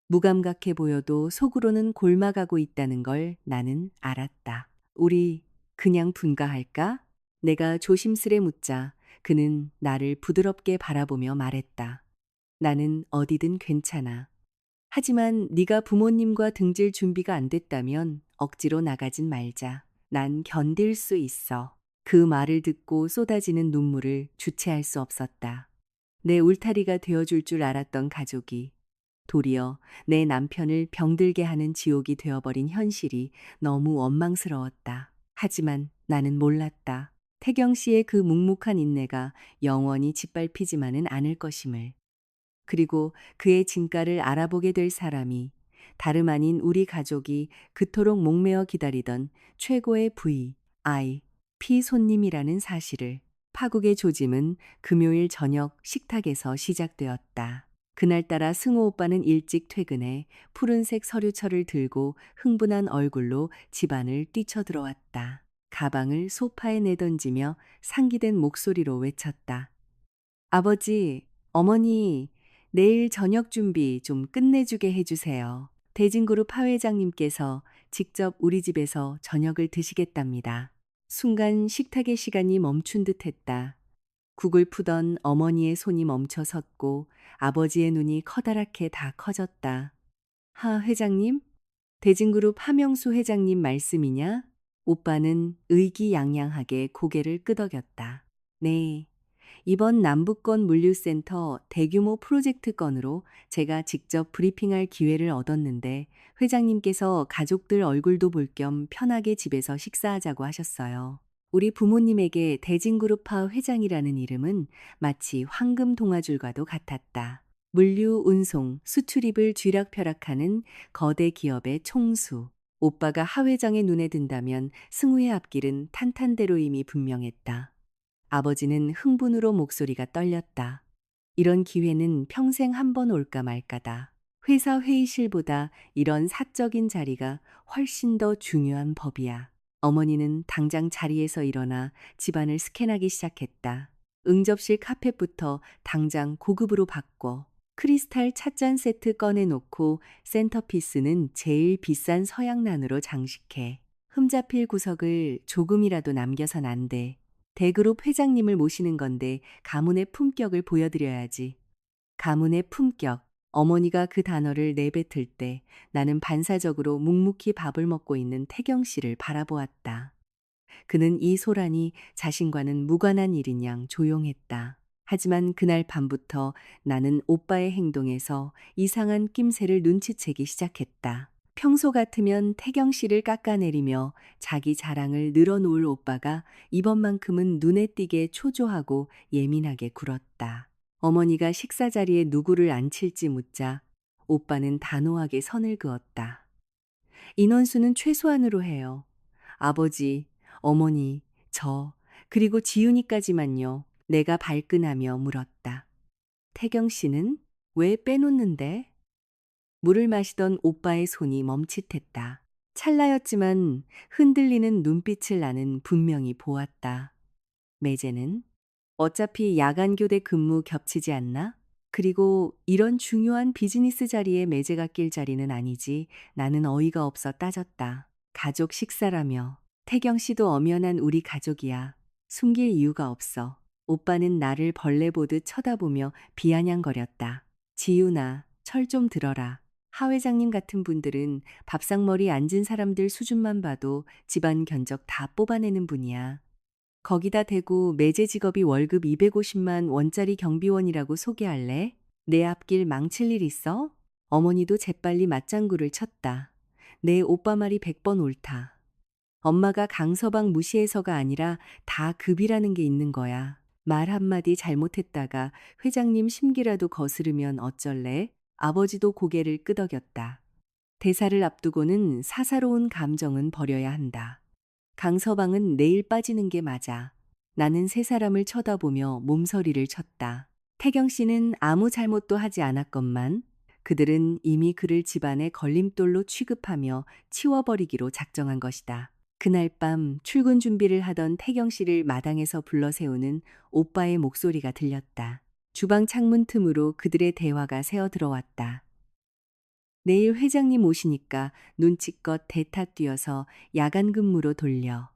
무감각해 보여도 속으로는 골마가고 있다는 걸 나는 알았다. 우리 그냥 분가할까? 내가 조심스레 묻자 그는 나를 부드럽게 바라보며 말했다. 나는 어디든 괜찮아. 하지만 네가 부모님과 등질 준비가 안 됐다면 억지로 나가진 말자. 난 견딜 수 있어. 그 말을 듣고 쏟아지는 눈물을 주체할 수 없었다. 내 울타리가 되어줄 줄 알았던 가족이 도리어 내 남편을 병들게 하는 지옥이 되어버린 현실이 너무 원망스러웠다. 하지만 나는 몰랐다. 태경 씨의 그 묵묵한 인내가 영원히 짓밟히지만은 않을 것임을. 그리고 그의 진가를 알아보게 될 사람이 다름 아닌 우리 가족이 그토록 목매어 기다리던 최고의 VIP 손님이라는 사실을. 파국의 조짐은 금요일 저녁 식탁에서 시작되었다. 그날따라 승호 오빠는 일찍 퇴근해 푸른색 서류철을 들고 흥분한 얼굴로 집안을 뛰쳐들어왔다. 가방을 소파에 내던지며 상기된 목소리로 외쳤다. 아버지, 어머니, 내일 저녁 준비 좀 끝내주게 해주세요. 대진그룹 하회장님께서 직접 우리 집에서 저녁을 드시겠답니다. 순간 식탁의 시간이 멈춘 듯 했다. 국을 푸던 어머니의 손이 멈춰 섰고 아버지의 눈이 커다랗게 다 커졌다. 하 회장님? 대진그룹 하명수 회장님 말씀이냐? 오빠는 의기양양하게 고개를 끄덕였다. 네. 이번 남부권 물류센터 대규모 프로젝트 건으로 제가 직접 브리핑할 기회를 얻었는데 회장님께서 가족들 얼굴도 볼 겸 편하게 집에서 식사하자고 하셨어요. 우리 부모님에게 대진그룹파 회장이라는 이름은 마치 황금 동아줄과도 같았다. 물류, 운송, 수출입을 쥐락펴락하는 거대 기업의 총수. 오빠가 하 회장의 눈에 든다면 승우의 앞길은 탄탄대로 이미 분명했다. 아버지는 흥분으로 목소리가 떨렸다. 이런 기회는 평생 한 번 올까 말까다. 회사 회의실보다 이런 사적인 자리가 훨씬 더 중요한 법이야. 어머니는 당장 자리에서 일어나 집안을 스캔하기 시작했다. 응접실 카펫부터 당장 고급으로 바꿔. 크리스탈 찻잔 세트 꺼내놓고 센터피스는 제일 비싼 서양난으로 장식해. 흠잡힐 구석을 조금이라도 남겨선 안 돼. 대그룹 회장님을 모시는 건데 가문의 품격을 보여드려야지. 가문의 품격. 어머니가 그 단어를 내뱉을 때 나는 반사적으로 묵묵히 밥을 먹고 있는 태경 씨를 바라보았다. 그는 이 소란이 자신과는 무관한 일인 양 조용했다. 하지만 그날 밤부터 나는 오빠의 행동에서 이상한 낌새를 눈치채기 시작했다. 평소 같으면 태경 씨를 깎아내리며 자기 자랑을 늘어놓을 오빠가 이번만큼은 눈에 띄게 초조하고 예민하게 굴었다. 어머니가 식사 자리에 누구를 앉힐지 묻자 오빠는 단호하게 선을 그었다. 인원수는 최소한으로 해요. 아버지, 어머니, 저, 그리고 지윤이까지만요. 내가 발끈하며 물었다. 태경 씨는 왜 빼놓는데? 물을 마시던 오빠의 손이 멈칫했다. 찰나였지만 흔들리는 눈빛을 나는 분명히 보았다. 매제는 어차피 야간 교대 근무 겹치지 않나? 그리고 이런 중요한 비즈니스 자리에 매제가 낄 자리는 아니지. 나는 어이가 없어 따졌다. 가족 식사라며. 태경 씨도 엄연한 우리 가족이야. 숨길 이유가 없어. 오빠는 나를 벌레 보듯 쳐다보며 비아냥거렸다. 지윤아, 철 좀 들어라. 하 회장님 같은 분들은 밥상머리 앉은 사람들 수준만 봐도 집안 견적 다 뽑아내는 분이야. 거기다 대고 매제 직업이 월급 250만 원짜리 경비원이라고 소개할래? 내 앞길 망칠 일 있어? 어머니도 재빨리 맞장구를 쳤다. 내 오빠 말이 100번 옳다. 엄마가 강서방 무시해서가 아니라 다 급이라는 게 있는 거야. 말 한마디 잘못했다가 회장님 심기라도 거스르면 어쩔래? 아버지도 고개를 끄덕였다. 대사를 앞두고는 사사로운 감정은 버려야 한다. 강서방은 내일 빠지는 게 맞아. 나는 세 사람을 쳐다보며 몸서리를 쳤다. 태경 씨는 아무 잘못도 하지 않았건만 그들은 이미 그를 집안의 걸림돌로 취급하며 치워버리기로 작정한 것이다. 그날 밤 출근 준비를 하던 태경 씨를 마당에서 불러 세우는 오빠의 목소리가 들렸다. 주방 창문 틈으로 그들의 대화가 새어 들어왔다. 내일 회장님 오시니까 눈치껏 대타 뛰어서 야간 근무로 돌려.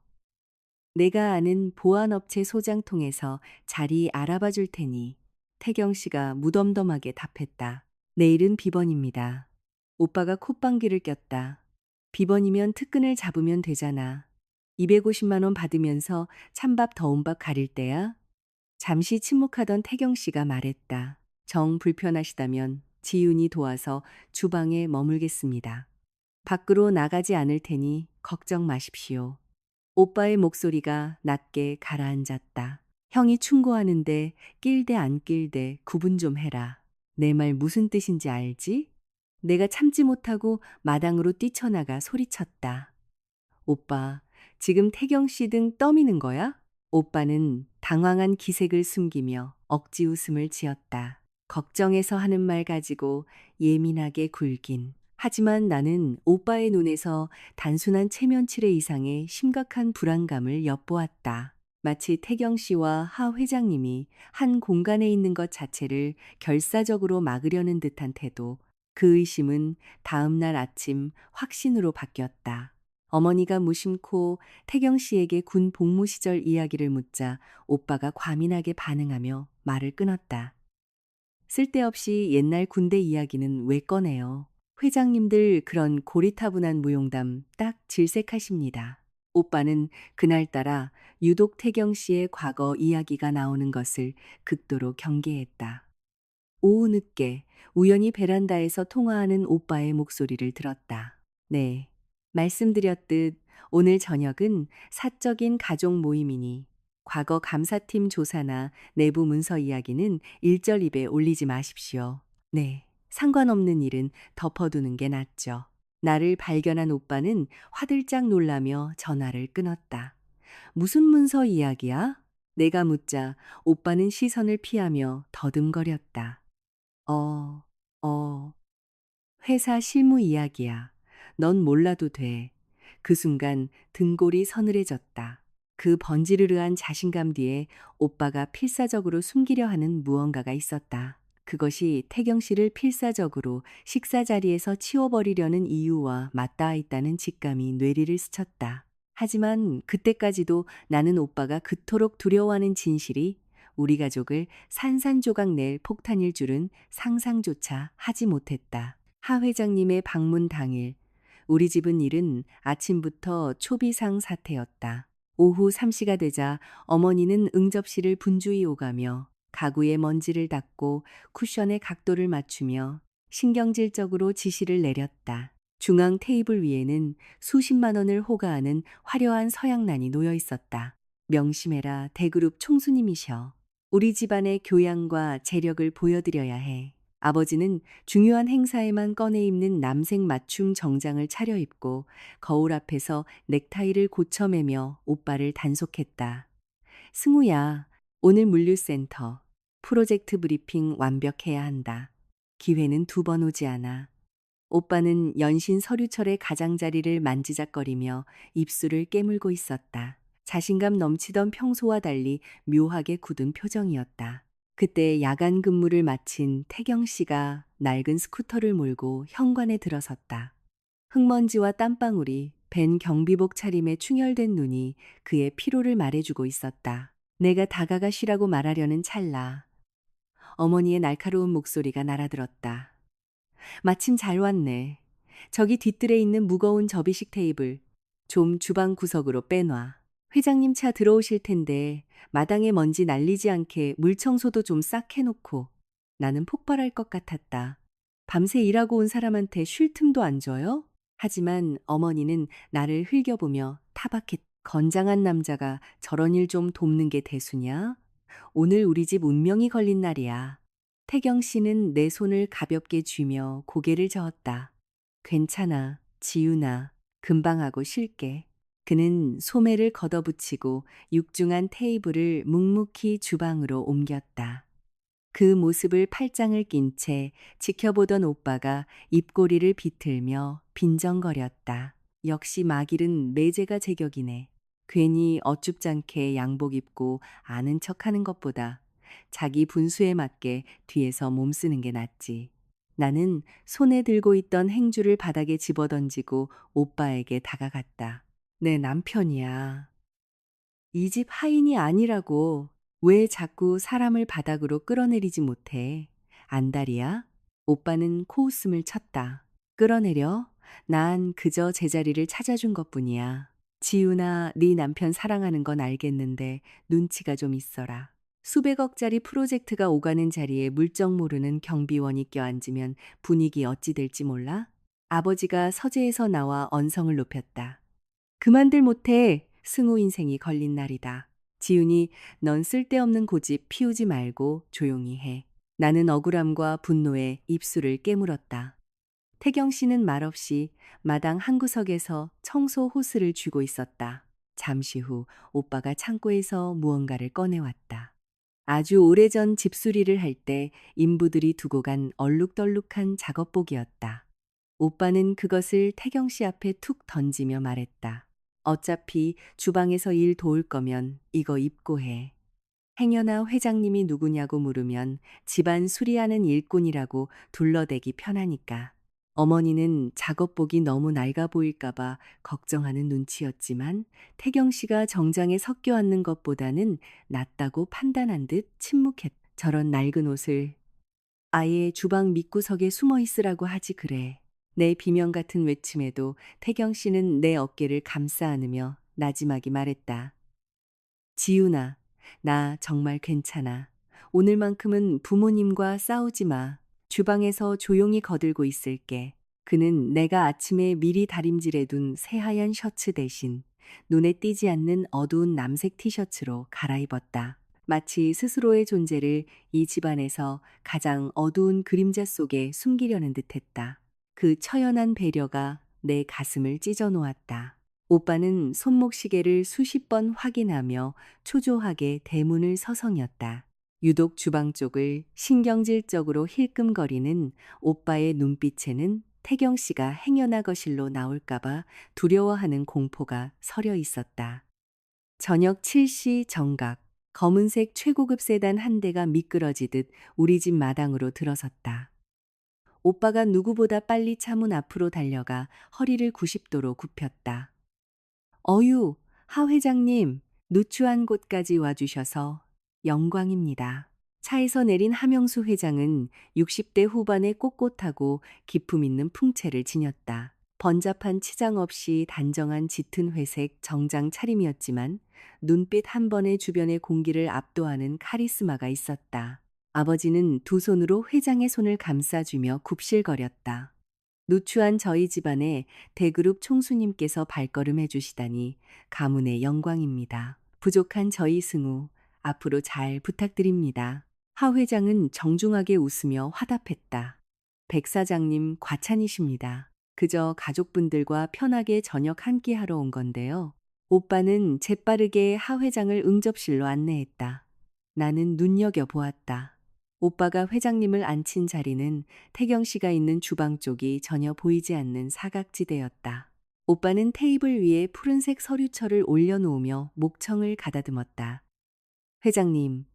내가 아는 보안업체 소장 통해서 자리 알아봐 줄 테니. 태경 씨가 무덤덤하게 답했다. 내일은 비번입니다. 오빠가 콧방귀를 꼈다. 비번이면 특근을 잡으면 되잖아. 250만 원 받으면서 찬밥 더운 밥 가릴 때야? 잠시 침묵하던 태경 씨가 말했다. 정 불편하시다면 지윤이 도와서 주방에 머물겠습니다. 밖으로 나가지 않을 테니 걱정 마십시오. 오빠의 목소리가 낮게 가라앉았다. 형이 충고하는데 낄대 안 낄대 구분 좀 해라. 내 말 무슨 뜻인지 알지? 내가 참지 못하고 마당으로 뛰쳐나가 소리쳤다. 오빠, 지금 태경 씨 등 떠미는 거야? 오빠는 당황한 기색을 숨기며 억지 웃음을 지었다. 걱정해서 하는 말 가지고 예민하게 굴긴. 하지만 나는 오빠의 눈에서 단순한 체면치레 이상의 심각한 불안감을 엿보았다. 마치 태경 씨와 하 회장님이 한 공간에 있는 것 자체를 결사적으로 막으려는 듯한 태도. 그 의심은 다음 날 아침 확신으로 바뀌었다. 어머니가 무심코 태경 씨에게 군 복무 시절 이야기를 묻자 오빠가 과민하게 반응하며 말을 끊었다. 쓸데없이 옛날 군대 이야기는 왜 꺼내요? 회장님들 그런 고리타분한 무용담 딱 질색하십니다. 오빠는 그날따라 유독 태경 씨의 과거 이야기가 나오는 것을 극도로 경계했다. 오후 늦게 우연히 베란다에서 통화하는 오빠의 목소리를 들었다. 네, 말씀드렸듯 오늘 저녁은 사적인 가족 모임이니 과거 감사팀 조사나 내부 문서 이야기는 일절입에 올리지 마십시오. 네, 상관없는 일은 덮어두는 게 낫죠. 나를 발견한 오빠는 화들짝 놀라며 전화를 끊었다. 무슨 문서 이야기야? 내가 묻자 오빠는 시선을 피하며 더듬거렸다. 어, 어, 회사 실무 이야기야. 넌 몰라도 돼. 그 순간 등골이 서늘해졌다. 그 번지르르한 자신감 뒤에 오빠가 필사적으로 숨기려 하는 무언가가 있었다. 그것이 태경 씨를 필사적으로 식사 자리에서 치워버리려는 이유와 맞닿아 있다는 직감이 뇌리를 스쳤다. 하지만 그때까지도 나는 오빠가 그토록 두려워하는 진실이 우리 가족을 산산조각 낼 폭탄일 줄은 상상조차 하지 못했다. 하 회장님의 방문 당일, 우리 집은 일은 아침부터 초비상 사태였다. 오후 3시가 되자 어머니는 응접실을 분주히 오가며 가구에 먼지를 닦고 쿠션의 각도를 맞추며 신경질적으로 지시를 내렸다. 중앙 테이블 위에는 수십만 원을 호가하는 화려한 서양란이 놓여 있었다. 명심해라, 대그룹 총수님이셔. 우리 집안의 교양과 재력을 보여드려야 해. 아버지는 중요한 행사에만 꺼내 입는 남색 맞춤 정장을 차려입고 거울 앞에서 넥타이를 고쳐매며 오빠를 단속했다. 승우야, 오늘 물류센터 프로젝트 브리핑 완벽해야 한다. 기회는 두 번 오지 않아. 오빠는 연신 서류철의 가장자리를 만지작거리며 입술을 깨물고 있었다. 자신감 넘치던 평소와 달리 묘하게 굳은 표정이었다. 그때 야간 근무를 마친 태경 씨가 낡은 스쿠터를 몰고 현관에 들어섰다. 흙먼지와 땀방울이 밴 경비복 차림에 충혈된 눈이 그의 피로를 말해주고 있었다. 내가 다가가시라고 말하려는 찰나 어머니의 날카로운 목소리가 날아들었다. 마침 잘 왔네. 저기 뒤뜰에 있는 무거운 접이식 테이블 좀 주방 구석으로 빼놔. 회장님 차 들어오실 텐데 마당에 먼지 날리지 않게 물 청소도 좀 싹 해놓고. 나는 폭발할 것 같았다. 밤새 일하고 온 사람한테 쉴 틈도 안 줘요? 하지만 어머니는 나를 흘겨보며 타박했다. 건장한 남자가 저런 일 좀 돕는 게 대수냐? 오늘 우리 집 운명이 걸린 날이야. 태경 씨는 내 손을 가볍게 쥐며 고개를 저었다. 괜찮아, 지윤아. 금방 하고 쉴게. 그는 소매를 걷어붙이고 육중한 테이블을 묵묵히 주방으로 옮겼다. 그 모습을 팔짱을 낀 채 지켜보던 오빠가 입꼬리를 비틀며 빈정거렸다. 역시 마길은 매제가 제격이네. 괜히 어줍잖게 양복 입고 아는 척하는 것보다 자기 분수에 맞게 뒤에서 몸쓰는 게 낫지. 나는 손에 들고 있던 행주를 바닥에 집어던지고 오빠에게 다가갔다. 내 남편이야. 이 집 하인이 아니라고. 왜 자꾸 사람을 바닥으로 끌어내리지 못해? 안달이야? 오빠는 코웃음을 쳤다. 끌어내려? 난 그저 제자리를 찾아준 것뿐이야. 지훈아, 네 남편 사랑하는 건 알겠는데 눈치가 좀 있어라. 수백억짜리 프로젝트가 오가는 자리에 물정 모르는 경비원이 껴앉으면 분위기 어찌 될지 몰라? 아버지가 서재에서 나와 언성을 높였다. 그만들 못해. 승우 인생이 걸린 날이다. 지훈이 넌 쓸데없는 고집 피우지 말고 조용히 해. 나는 억울함과 분노에 입술을 깨물었다. 태경 씨는 말없이 마당 한 구석에서 청소 호스를 쥐고 있었다. 잠시 후 오빠가 창고에서 무언가를 꺼내왔다. 아주 오래전 집수리를 할 때 인부들이 두고 간 얼룩덜룩한 작업복이었다. 오빠는 그것을 태경 씨 앞에 툭 던지며 말했다. 어차피 주방에서 일 도울 거면 이거 입고 해. 행여나 회장님이 누구냐고 물으면 집안 수리하는 일꾼이라고 둘러대기 편하니까. 어머니는 작업복이 너무 낡아 보일까봐 걱정하는 눈치였지만 태경 씨가 정장에 섞여 앉는 것보다는 낫다고 판단한 듯 침묵했다. 저런 낡은 옷을 아예 주방 밑구석에 숨어 있으라고 하지 그래. 내 비명 같은 외침에도 태경 씨는 내 어깨를 감싸 안으며 나지막이 말했다. 지훈아, 나 정말 괜찮아. 오늘만큼은 부모님과 싸우지 마. 주방에서 조용히 거들고 있을게. 그는 내가 아침에 미리 다림질해둔 새하얀 셔츠 대신 눈에 띄지 않는 어두운 남색 티셔츠로 갈아입었다. 마치 스스로의 존재를 이 집안에서 가장 어두운 그림자 속에 숨기려는 듯했다. 그 처연한 배려가 내 가슴을 찢어 놓았다. 오빠는 손목시계를 수십 번 확인하며 초조하게 대문을 서성였다. 유독 주방 쪽을 신경질적으로 힐끔거리는 오빠의 눈빛에는 태경 씨가 행여나 거실로 나올까봐 두려워하는 공포가 서려 있었다. 저녁 7시 정각, 검은색 최고급 세단 한 대가 미끄러지듯 우리 집 마당으로 들어섰다. 오빠가 누구보다 빨리 차 문 앞으로 달려가 허리를 90도로 굽혔다. 어유, 하 회장님, 누추한 곳까지 와주셔서 영광입니다. 차에서 내린 하명수 회장은 60대 후반의 꼿꼿하고 기품 있는 풍채를 지녔다. 번잡한 치장 없이 단정한 짙은 회색 정장 차림이었지만 눈빛 한 번에 주변의 공기를 압도하는 카리스마가 있었다. 아버지는 두 손으로 회장의 손을 감싸주며 굽실거렸다. 누추한 저희 집안에 대그룹 총수님께서 발걸음해 주시다니 가문의 영광입니다. 부족한 저희 승우, 앞으로 잘 부탁드립니다. 하 회장은 정중하게 웃으며 화답했다. 백 사장님 과찬이십니다. 그저 가족분들과 편하게 저녁 한 끼 하러 온 건데요. 오빠는 재빠르게 하 회장을 응접실로 안내했다. 나는 눈여겨보았다. 오빠가 회장님을 앉힌 자리는 태경 씨가 있는 주방 쪽이 전혀 보이지 않는 사각지대였다. 오빠는 테이블 위에 푸른색 서류철을 올려놓으며 목청을 가다듬었다. 회장님,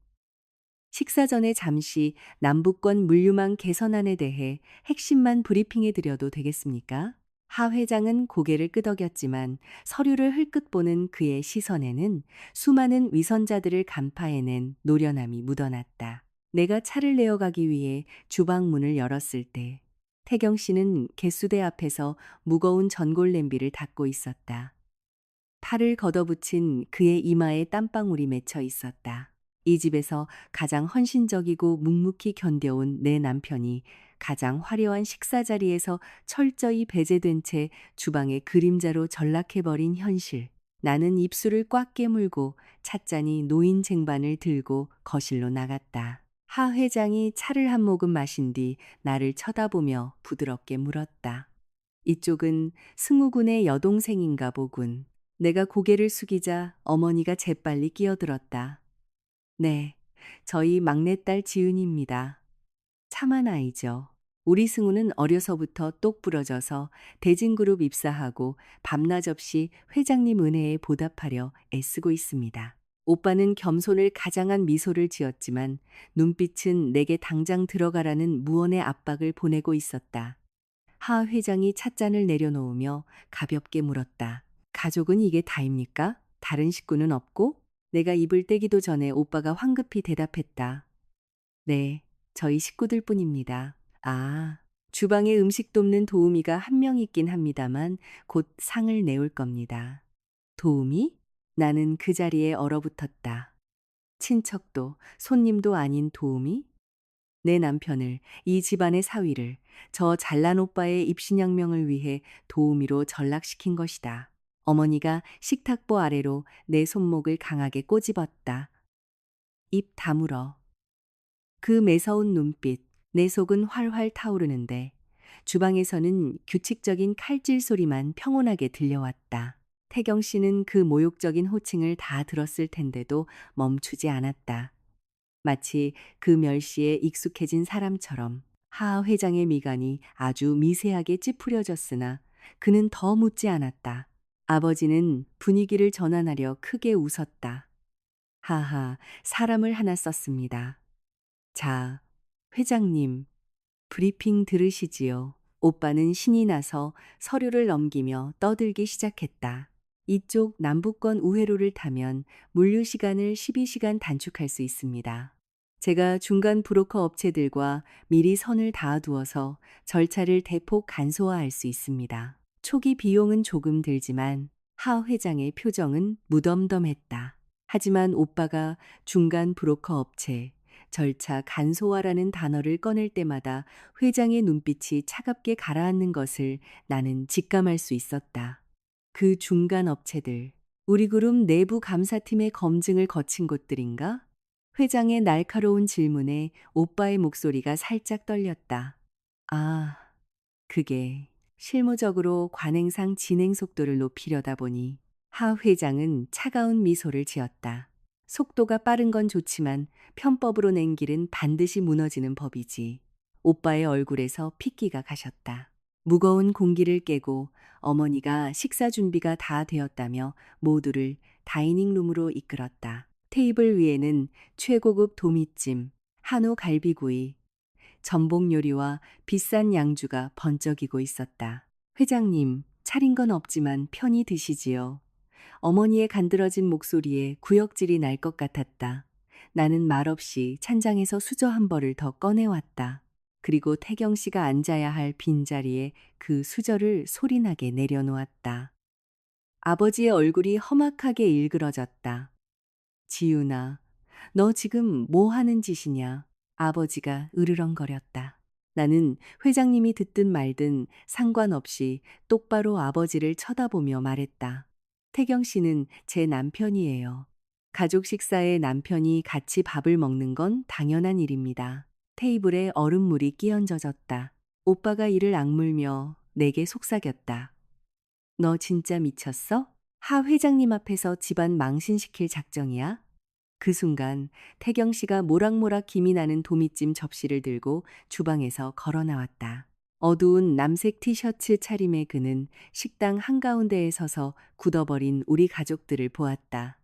식사 전에 잠시 남북권 물류망 개선안에 대해 핵심만 브리핑해 드려도 되겠습니까? 하 회장은 고개를 끄덕였지만 서류를 흘끗 보는 그의 시선에는 수많은 위선자들을 간파해낸 노련함이 묻어났다. 내가 차를 내어가기 위해 주방 문을 열었을 때 태경 씨는 개수대 앞에서 무거운 전골 냄비를 닦고 있었다. 팔을 걷어붙인 그의 이마에 땀방울이 맺혀 있었다. 이 집에서 가장 헌신적이고 묵묵히 견뎌온 내 남편이 가장 화려한 식사 자리에서 철저히 배제된 채 주방의 그림자로 전락해버린 현실. 나는 입술을 꽉 깨물고 찻잔이 놓인 쟁반을 들고 거실로 나갔다. 하 회장이 차를 한 모금 마신 뒤 나를 쳐다보며 부드럽게 물었다. 이쪽은 승우군의 여동생인가 보군. 내가 고개를 숙이자 어머니가 재빨리 끼어들었다. 네, 저희 막내딸 지은입니다. 참한 아이죠. 우리 승우는 어려서부터 똑 부러져서 대진그룹 입사하고 밤낮 없이 회장님 은혜에 보답하려 애쓰고 있습니다. 오빠는 겸손을 가장한 미소를 지었지만 눈빛은 내게 당장 들어가라는 무언의 압박을 보내고 있었다. 하 회장이 찻잔을 내려놓으며 가볍게 물었다. 가족은 이게 다입니까? 다른 식구는 없고? 내가 입을 떼기도 전에 오빠가 황급히 대답했다. 네, 저희 식구들 뿐입니다. 아, 주방에 음식 돕는 도우미가 한 명 있긴 합니다만 곧 상을 내올 겁니다. 도우미? 나는 그 자리에 얼어붙었다. 친척도 손님도 아닌 도우미? 내 남편을, 이 집안의 사위를, 저 잘난 오빠의 입신양명을 위해 도우미로 전락시킨 것이다. 어머니가 식탁보 아래로 내 손목을 강하게 꼬집었다. 입 다물어. 그 매서운 눈빛, 내 속은 활활 타오르는데 주방에서는 규칙적인 칼질 소리만 평온하게 들려왔다. 태경 씨는 그 모욕적인 호칭을 다 들었을 텐데도 멈추지 않았다. 마치 그 멸시에 익숙해진 사람처럼. 하 회장의 미간이 아주 미세하게 찌푸려졌으나 그는 더 묻지 않았다. 아버지는 분위기를 전환하려 크게 웃었다. 하하, 사람을 하나 썼습니다. 자, 회장님, 브리핑 들으시지요. 오빠는 신이 나서 서류를 넘기며 떠들기 시작했다. 이쪽 남북권 우회로를 타면 물류 시간을 12시간 단축할 수 있습니다. 제가 중간 브로커 업체들과 미리 선을 닿아두어서 절차를 대폭 간소화할 수 있습니다. 초기 비용은 조금 들지만 하 회장의 표정은 무덤덤했다. 하지만 오빠가 중간 브로커 업체, 절차 간소화라는 단어를 꺼낼 때마다 회장의 눈빛이 차갑게 가라앉는 것을 나는 직감할 수 있었다. 그 중간 업체들, 우리 그룹 내부 감사팀의 검증을 거친 곳들인가? 회장의 날카로운 질문에 오빠의 목소리가 살짝 떨렸다. 아, 그게 실무적으로 관행상 진행 속도를 높이려다 보니 하 회장은 차가운 미소를 지었다. 속도가 빠른 건 좋지만 편법으로 낸 길은 반드시 무너지는 법이지. 오빠의 얼굴에서 핏기가 가셨다. 무거운 공기를 깨고 어머니가 식사 준비가 다 되었다며 모두를 다이닝룸으로 이끌었다. 테이블 위에는 최고급 도미찜, 한우 갈비구이, 전복 요리와 비싼 양주가 번쩍이고 있었다. 회장님, 차린 건 없지만 편히 드시지요. 어머니의 간드러진 목소리에 구역질이 날 것 같았다. 나는 말없이 찬장에서 수저 한 벌을 더 꺼내왔다. 그리고 태경 씨가 앉아야 할 빈자리에 그 수저를 소리나게 내려놓았다. 아버지의 얼굴이 험악하게 일그러졌다. 지윤아, 너 지금 뭐 하는 짓이냐? 아버지가 으르렁거렸다. 나는 회장님이 듣든 말든 상관없이 똑바로 아버지를 쳐다보며 말했다. 태경 씨는 제 남편이에요. 가족 식사에 남편이 같이 밥을 먹는 건 당연한 일입니다. 테이블에 얼음물이 끼얹어졌다. 오빠가 이를 악물며 내게 속삭였다. 너 진짜 미쳤어? 하 회장님 앞에서 집안 망신시킬 작정이야? 그 순간 태경 씨가 모락모락 김이 나는 도미찜 접시를 들고 주방에서 걸어 나왔다. 어두운 남색 티셔츠 차림의 그는 식당 한가운데에 서서 굳어버린 우리 가족들을 보았다.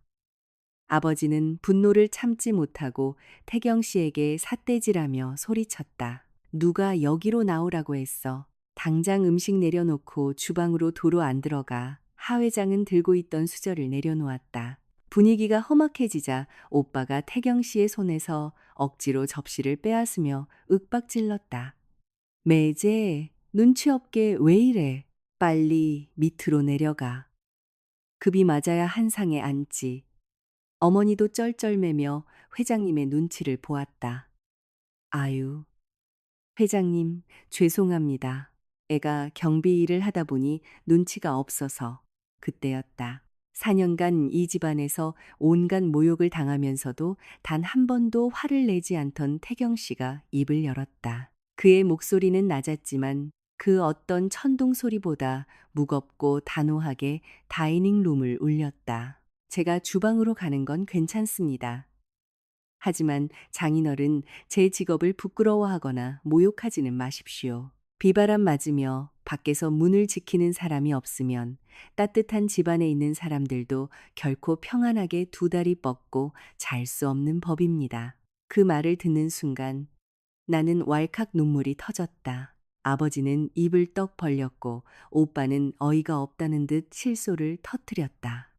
아버지는 분노를 참지 못하고 태경 씨에게 삿대질하며 소리쳤다. 누가 여기로 나오라고 했어. 당장 음식 내려놓고 주방으로 도로 안 들어가. 하 회장은 들고 있던 수저를 내려놓았다. 분위기가 험악해지자 오빠가 태경 씨의 손에서 억지로 접시를 빼앗으며 윽박질렀다. 매제, 눈치 없게 왜 이래? 빨리 밑으로 내려가. 급이 맞아야 한 상에 앉지. 어머니도 쩔쩔매며 회장님의 눈치를 보았다. 아유, 회장님, 죄송합니다. 애가 경비 일을 하다 보니 눈치가 없어서 그때였다. 4년간 이 집안에서 온갖 모욕을 당하면서도 단 한 번도 화를 내지 않던 태경 씨가 입을 열었다. 그의 목소리는 낮았지만 그 어떤 천둥 소리보다 무겁고 단호하게 다이닝 룸을 울렸다. 제가 주방으로 가는 건 괜찮습니다. 하지만 장인어른 제 직업을 부끄러워하거나 모욕하지는 마십시오. 비바람 맞으며 밖에서 문을 지키는 사람이 없으면 따뜻한 집안에 있는 사람들도 결코 평안하게 두 다리 뻗고 잘 수 없는 법입니다. 그 말을 듣는 순간 나는 왈칵 눈물이 터졌다. 아버지는 입을 떡 벌렸고 오빠는 어이가 없다는 듯 실소를 터뜨렸다.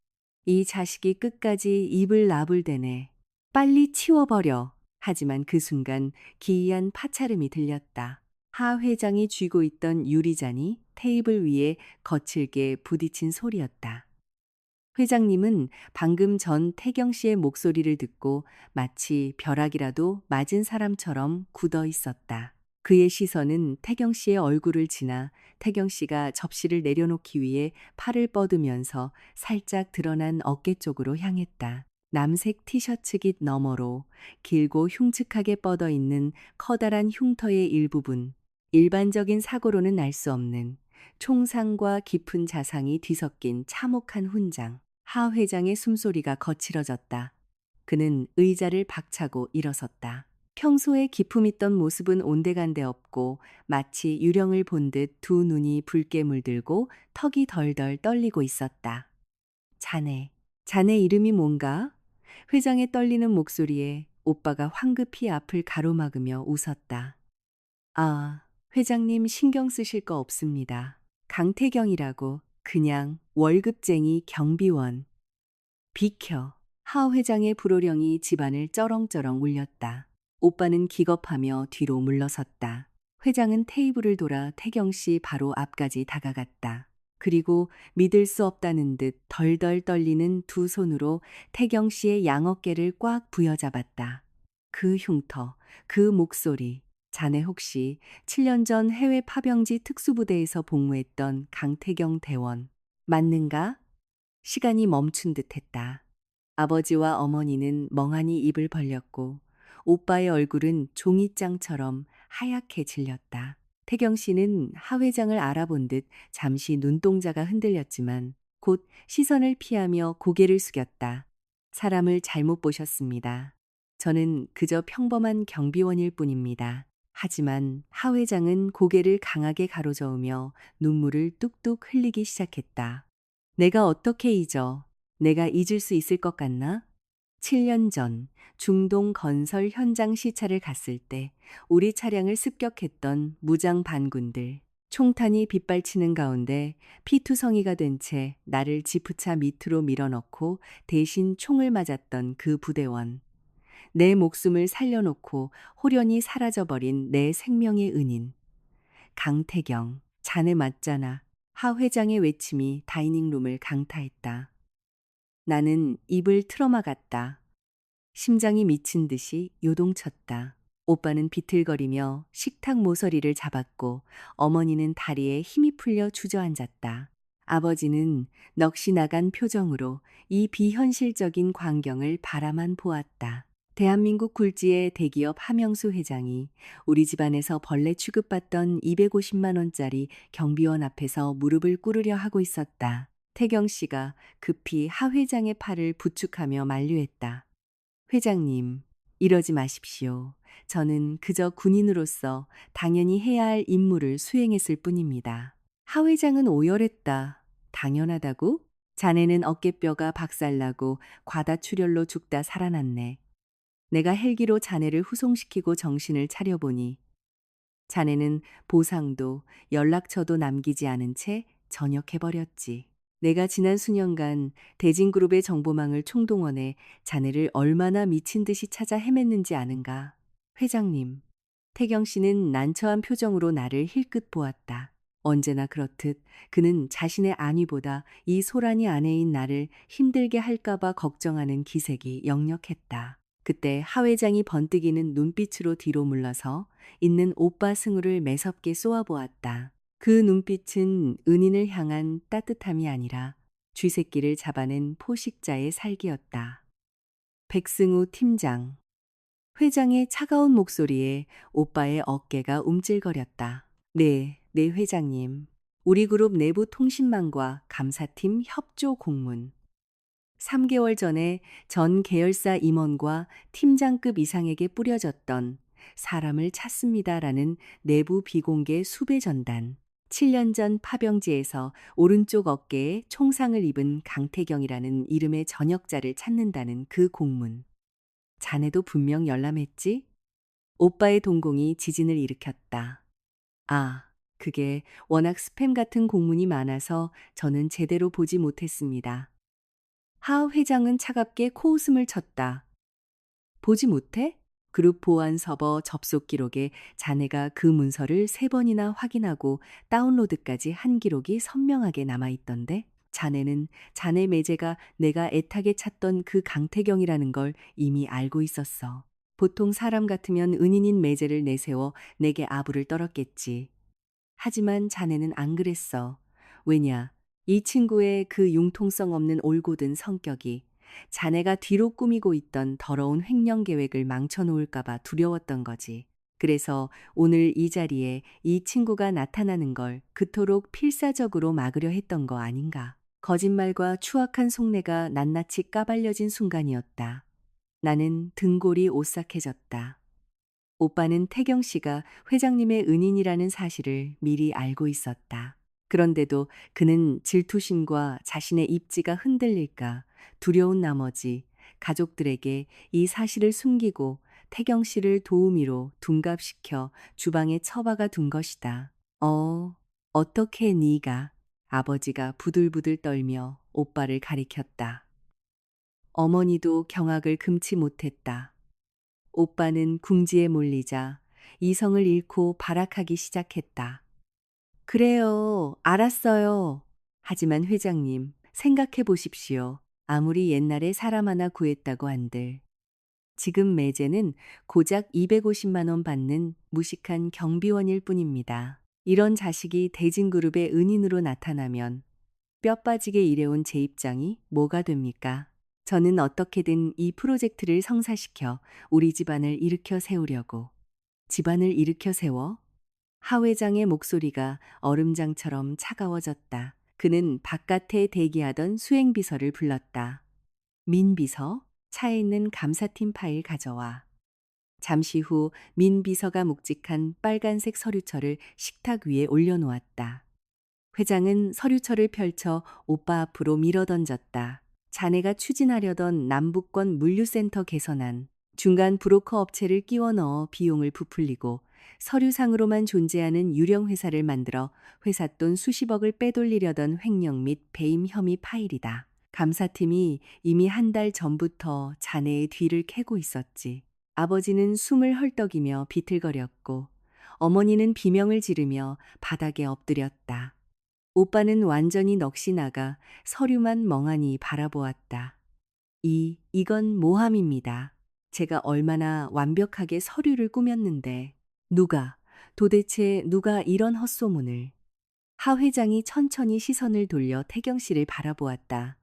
이 자식이 끝까지 입을 나불대네. 빨리 치워버려. 하지만 그 순간 기이한 파차름이 들렸다. 하 회장이 쥐고 있던 유리잔이 테이블 위에 거칠게 부딪힌 소리였다. 회장님은 방금 전 태경 씨의 목소리를 듣고 마치 벼락이라도 맞은 사람처럼 굳어 있었다. 그의 시선은 태경 씨의 얼굴을 지나 태경 씨가 접시를 내려놓기 위해 팔을 뻗으면서 살짝 드러난 어깨 쪽으로 향했다. 남색 티셔츠 깃 너머로 길고 흉측하게 뻗어 있는 커다란 흉터의 일부분, 일반적인 사고로는 알 수 없는 총상과 깊은 자상이 뒤섞인 참혹한 훈장. 하 회장의 숨소리가 거칠어졌다. 그는 의자를 박차고 일어섰다. 평소에 기품 있던 모습은 온데간데 없고 마치 유령을 본 듯 두 눈이 붉게 물들고 턱이 덜덜 떨리고 있었다. 자네, 자네 이름이 뭔가? 회장의 떨리는 목소리에 오빠가 황급히 앞을 가로막으며 웃었다. 아, 회장님 신경 쓰실 거 없습니다. 강태경이라고 그냥 월급쟁이 경비원. 비켜. 하 회장의 불호령이 집안을 쩌렁쩌렁 울렸다. 오빠는 기겁하며 뒤로 물러섰다. 회장은 테이블을 돌아 태경 씨 바로 앞까지 다가갔다. 그리고 믿을 수 없다는 듯 덜덜 떨리는 두 손으로 태경 씨의 양어깨를 꽉 부여잡았다. 그 흉터, 그 목소리. 자네 혹시 7년 전 해외 파병지 특수부대에서 복무했던 강태경 대원 맞는가? 시간이 멈춘 듯 했다. 아버지와 어머니는 멍하니 입을 벌렸고 오빠의 얼굴은 종이장처럼 하얗게 질렸다. 태경 씨는 하 회장을 알아본 듯 잠시 눈동자가 흔들렸지만 곧 시선을 피하며 고개를 숙였다. 사람을 잘못 보셨습니다. 저는 그저 평범한 경비원일 뿐입니다. 하지만 하 회장은 고개를 강하게 가로저으며 눈물을 뚝뚝 흘리기 시작했다. 내가 어떻게 잊어? 내가 잊을 수 있을 것 같나? 7년 전 중동 건설 현장 시찰을 갔을 때 우리 차량을 습격했던 무장 반군들. 총탄이 빗발치는 가운데 피투성이가 된 채 나를 지프차 밑으로 밀어넣고 대신 총을 맞았던 그 부대원. 내 목숨을 살려놓고 호련히 사라져버린 내 생명의 은인. 강태경, 자네 맞잖아. 하 회장의 외침이 다이닝룸을 강타했다. 나는 입을 틀어막았다. 심장이 미친 듯이 요동쳤다. 오빠는 비틀거리며 식탁 모서리를 잡았고 어머니는 다리에 힘이 풀려 주저앉았다. 아버지는 넋이 나간 표정으로 이 비현실적인 광경을 바라만 보았다. 대한민국 굴지의 대기업 하명수 회장이 우리 집안에서 벌레 취급받던 250만 원짜리 경비원 앞에서 무릎을 꿇으려 하고 있었다. 태경 씨가 급히 하 회장의 팔을 부축하며 만류했다. 회장님, 이러지 마십시오. 저는 그저 군인으로서 당연히 해야 할 임무를 수행했을 뿐입니다. 하 회장은 오열했다. 당연하다고? 자네는 어깨뼈가 박살나고 과다출혈로 죽다 살아났네. 내가 헬기로 자네를 후송시키고 정신을 차려보니 자네는 보상도 연락처도 남기지 않은 채 전역해버렸지. 내가 지난 수년간 대진그룹의 정보망을 총동원해 자네를 얼마나 미친 듯이 찾아 헤맸는지 아는가. 회장님, 태경 씨는 난처한 표정으로 나를 힐끗 보았다. 언제나 그렇듯 그는 자신의 안위보다 이 소란이 아내인 나를 힘들게 할까봐 걱정하는 기색이 역력했다. 그때 하 회장이 번뜩이는 눈빛으로 뒤로 물러서 있는 오빠 승우를 매섭게 쏘아보았다. 그 눈빛은 은인을 향한 따뜻함이 아니라 쥐새끼를 잡아낸 포식자의 살기였다. 백승우 팀장. 회장의 차가운 목소리에 오빠의 어깨가 움찔거렸다. 네, 회장님. 우리 그룹 내부 통신망과 감사팀 협조 공문. 3개월 전에 전 계열사 임원과 팀장급 이상에게 뿌려졌던 사람을 찾습니다라는 내부 비공개 수배 전단. 7년 전 파병지에서 오른쪽 어깨에 총상을 입은 강태경이라는 이름의 전역자를 찾는다는 그 공문. 자네도 분명 열람했지? 오빠의 동공이 지진을 일으켰다. 아, 그게 워낙 스팸 같은 공문이 많아서 저는 제대로 보지 못했습니다. 하 회장은 차갑게 코웃음을 쳤다. 보지 못해? 그룹 보안 서버 접속 기록에 자네가 그 문서를 3번이나 확인하고 다운로드까지 한 기록이 선명하게 남아있던데? 자네는 자네 매제가 내가 애타게 찾던 그 강태경이라는 걸 이미 알고 있었어. 보통 사람 같으면 은인인 매제를 내세워 내게 아부를 떨었겠지. 하지만 자네는 안 그랬어. 왜냐? 이 친구의 그 융통성 없는 올곧은 성격이 자네가 뒤로 꾸미고 있던 더러운 횡령 계획을 망쳐놓을까봐 두려웠던 거지. 그래서 오늘 이 자리에 이 친구가 나타나는 걸 그토록 필사적으로 막으려 했던 거 아닌가. 거짓말과 추악한 속내가 낱낱이 까발려진 순간이었다. 나는 등골이 오싹해졌다. 오빠는 태경 씨가 회장님의 은인이라는 사실을 미리 알고 있었다. 그런데도 그는 질투심과 자신의 입지가 흔들릴까 두려운 나머지 가족들에게 이 사실을 숨기고 태경 씨를 도우미로 둔갑시켜 주방에 처박아 둔 것이다. 어떻게 네가? 아버지가 부들부들 떨며 오빠를 가리켰다. 어머니도 경악을 금치 못했다. 오빠는 궁지에 몰리자 이성을 잃고 발악하기 시작했다. 그래요, 알았어요. 하지만 회장님, 생각해 보십시오. 아무리 옛날에 사람 하나 구했다고 한들 지금 매제는 고작 250만 원 받는 무식한 경비원일 뿐입니다. 이런 자식이 대진그룹의 은인으로 나타나면 뼈 빠지게 일해온 제 입장이 뭐가 됩니까? 저는 어떻게든 이 프로젝트를 성사시켜 우리 집안을 일으켜 세우려고. 집안을 일으켜 세워? 하 회장의 목소리가 얼음장처럼 차가워졌다. 그는 바깥에 대기하던 수행비서를 불렀다. 민 비서, 차에 있는 감사팀 파일 가져와. 잠시 후 민 비서가 묵직한 빨간색 서류철을 식탁 위에 올려놓았다. 회장은 서류철을 펼쳐 오빠 앞으로 밀어던졌다. 자네가 추진하려던 남북권 물류센터 개선안, 중간 브로커 업체를 끼워 넣어 비용을 부풀리고 서류상으로만 존재하는 유령 회사를 만들어 회사 돈 수십억을 빼돌리려던 횡령 및 배임 혐의 파일이다. 감사팀이 이미 한 달 전부터 자네의 뒤를 캐고 있었지. 아버지는 숨을 헐떡이며 비틀거렸고 어머니는 비명을 지르며 바닥에 엎드렸다. 오빠는 완전히 넋이 나가 서류만 멍하니 바라보았다. 이건 모함입니다. 제가 얼마나 완벽하게 서류를 꾸몄는데 누가, 도대체 누가 이런 헛소문을. 하 회장이 천천히 시선을 돌려 태경 씨를 바라보았다.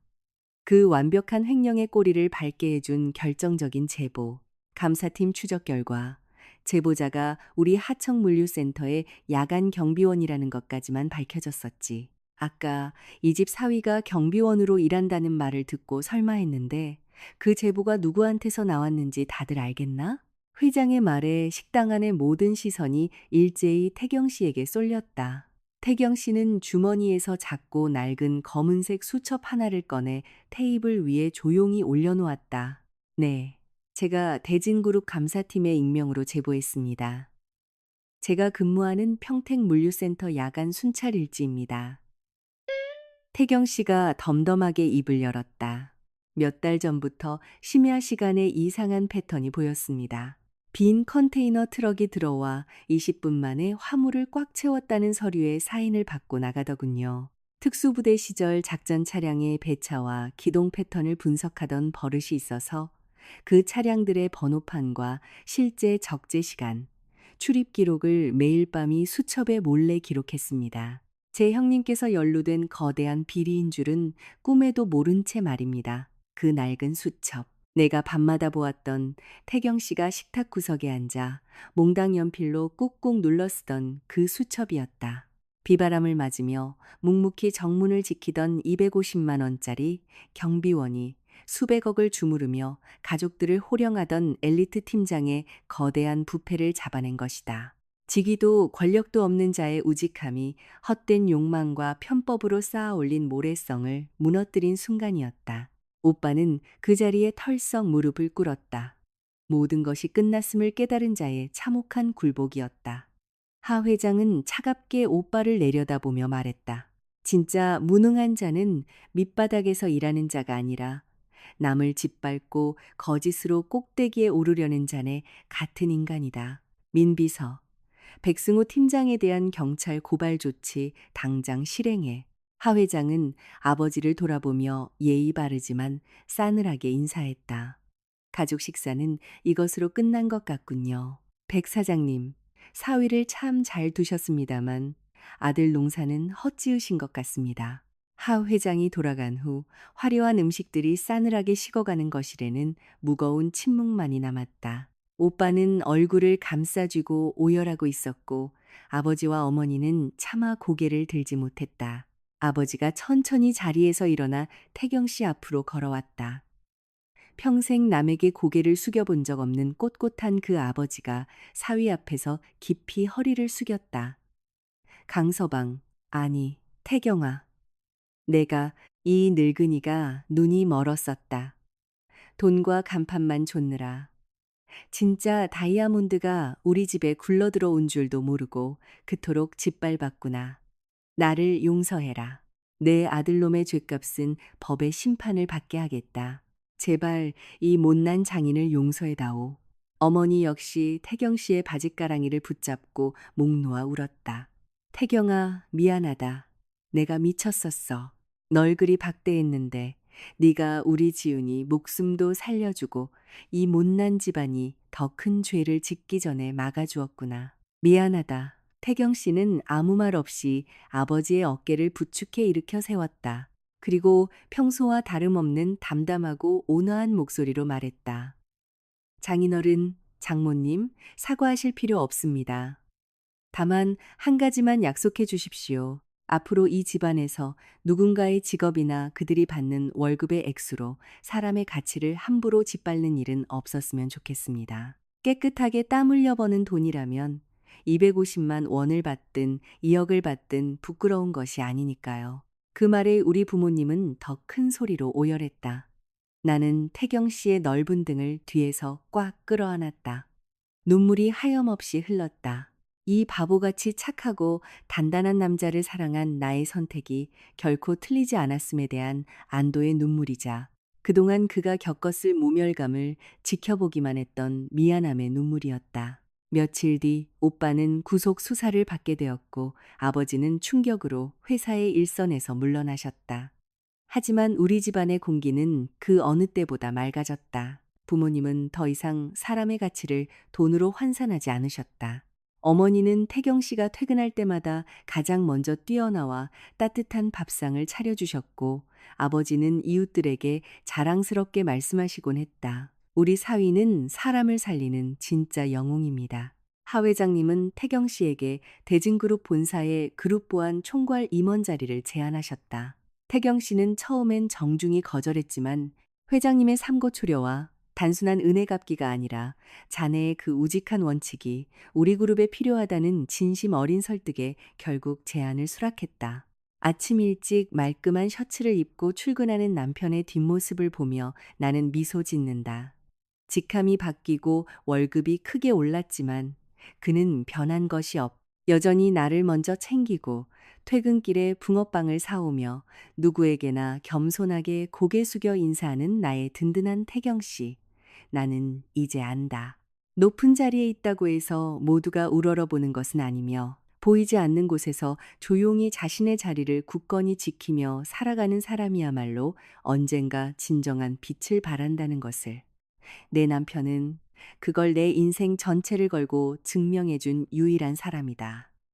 그 완벽한 횡령의 꼬리를 밟게 해준 결정적인 제보, 감사팀 추적 결과, 제보자가 우리 하청물류센터의 야간 경비원이라는 것까지만 밝혀졌었지. 아까 이 집 사위가 경비원으로 일한다는 말을 듣고 설마 했는데 그 제보가 누구한테서 나왔는지 다들 알겠나? 회장의 말에 식당 안의 모든 시선이 일제히 태경 씨에게 쏠렸다. 태경 씨는 주머니에서 작고 낡은 검은색 수첩 하나를 꺼내 테이블 위에 조용히 올려놓았다. 네, 제가 대진그룹 감사팀의 익명으로 제보했습니다. 제가 근무하는 평택물류센터 야간 순찰 일지입니다. 태경 씨가 덤덤하게 입을 열었다. 몇 달 전부터 심야 시간에 이상한 패턴이 보였습니다. 빈 컨테이너 트럭이 들어와 20분 만에 화물을 꽉 채웠다는 서류에 사인을 받고 나가더군요. 특수부대 시절 작전 차량의 배차와 기동 패턴을 분석하던 버릇이 있어서 그 차량들의 번호판과 실제 적재 시간, 출입 기록을 매일 밤이 수첩에 몰래 기록했습니다. 제 형님께서 연루된 거대한 비리인 줄은 꿈에도 모른 채 말입니다. 그 낡은 수첩. 내가 밤마다 보았던 태경 씨가 식탁 구석에 앉아 몽당 연필로 꾹꾹 눌러 쓰던 그 수첩이었다. 비바람을 맞으며 묵묵히 정문을 지키던 250만 원짜리 경비원이 수백억을 주무르며 가족들을 호령하던 엘리트 팀장의 거대한 부패를 잡아낸 것이다. 직위도 권력도 없는 자의 우직함이 헛된 욕망과 편법으로 쌓아 올린 모래성을 무너뜨린 순간이었다. 오빠는 그 자리에 털썩 무릎을 꿇었다. 모든 것이 끝났음을 깨달은 자의 참혹한 굴복이었다. 하 회장은 차갑게 오빠를 내려다보며 말했다. 진짜 무능한 자는 밑바닥에서 일하는 자가 아니라 남을 짓밟고 거짓으로 꼭대기에 오르려는 자네 같은 인간이다. 민비서, 백승호 팀장에 대한 경찰 고발 조치 당장 실행해. 하 회장은 아버지를 돌아보며 예의 바르지만 싸늘하게 인사했다. 가족 식사는 이것으로 끝난 것 같군요. 백 사장님, 사위를 참 잘 두셨습니다만 아들 농사는 헛지으신 것 같습니다. 하 회장이 돌아간 후 화려한 음식들이 싸늘하게 식어가는 거실에는 무거운 침묵만이 남았다. 오빠는 얼굴을 감싸쥐고 오열하고 있었고 아버지와 어머니는 차마 고개를 들지 못했다. 아버지가 천천히 자리에서 일어나 태경 씨 앞으로 걸어왔다. 평생 남에게 고개를 숙여본 적 없는 꼿꼿한 그 아버지가 사위 앞에서 깊이 허리를 숙였다. 강서방, 아니, 태경아. 내가 이 늙은이가 눈이 멀었었다. 돈과 간판만 줬느라. 진짜 다이아몬드가 우리 집에 굴러들어온 줄도 모르고 그토록 짓밟았구나. 나를 용서해라. 내 아들놈의 죗값은 법의 심판을 받게 하겠다. 제발 이 못난 장인을 용서해다오. 어머니 역시 태경 씨의 바짓가랑이를 붙잡고 목 놓아 울었다. 태경아, 미안하다. 내가 미쳤었어. 널 그리 박대했는데 네가 우리 지훈이 목숨도 살려주고 이 못난 집안이 더 큰 죄를 짓기 전에 막아주었구나. 미안하다. 태경 씨는 아무 말 없이 아버지의 어깨를 부축해 일으켜 세웠다. 그리고 평소와 다름없는 담담하고 온화한 목소리로 말했다. 장인어른, 장모님, 사과하실 필요 없습니다. 다만 한 가지만 약속해 주십시오. 앞으로 이 집안에서 누군가의 직업이나 그들이 받는 월급의 액수로 사람의 가치를 함부로 짓밟는 일은 없었으면 좋겠습니다. 깨끗하게 땀 흘려 버는 돈이라면 250만 원을 받든 2억을 받든 부끄러운 것이 아니니까요. 그 말에 우리 부모님은 더 큰 소리로 오열했다. 나는 태경 씨의 넓은 등을 뒤에서 꽉 끌어안았다. 눈물이 하염없이 흘렀다. 이 바보같이 착하고 단단한 남자를 사랑한 나의 선택이 결코 틀리지 않았음에 대한 안도의 눈물이자 그동안 그가 겪었을 모멸감을 지켜보기만 했던 미안함의 눈물이었다. 며칠 뒤 오빠는 구속 수사를 받게 되었고 아버지는 충격으로 회사의 일선에서 물러나셨다. 하지만 우리 집안의 공기는 그 어느 때보다 맑아졌다. 부모님은 더 이상 사람의 가치를 돈으로 환산하지 않으셨다. 어머니는 태경 씨가 퇴근할 때마다 가장 먼저 뛰어나와 따뜻한 밥상을 차려주셨고, 아버지는 이웃들에게 자랑스럽게 말씀하시곤 했다. 우리 사위는 사람을 살리는 진짜 영웅입니다. 하 회장님은 태경 씨에게 대진그룹 본사의 그룹 보안 총괄 임원 자리를 제안하셨다. 태경 씨는 처음엔 정중히 거절했지만 회장님의 삼고초려와 단순한 은혜 갚기가 아니라 자네의 그 우직한 원칙이 우리 그룹에 필요하다는 진심 어린 설득에 결국 제안을 수락했다. 아침 일찍 말끔한 셔츠를 입고 출근하는 남편의 뒷모습을 보며 나는 미소 짓는다. 직함이 바뀌고 월급이 크게 올랐지만 그는 변한 것이 여전히 나를 먼저 챙기고 퇴근길에 붕어빵을 사오며 누구에게나 겸손하게 고개 숙여 인사하는 나의 든든한 태경 씨. 나는 이제 안다. 높은 자리에 있다고 해서 모두가 우러러보는 것은 아니며 보이지 않는 곳에서 조용히 자신의 자리를 굳건히 지키며 살아가는 사람이야말로 언젠가 진정한 빛을 발한다는 것을. 내 남편은 그걸 내 인생 전체를 걸고 증명해준 유일한 사람이다.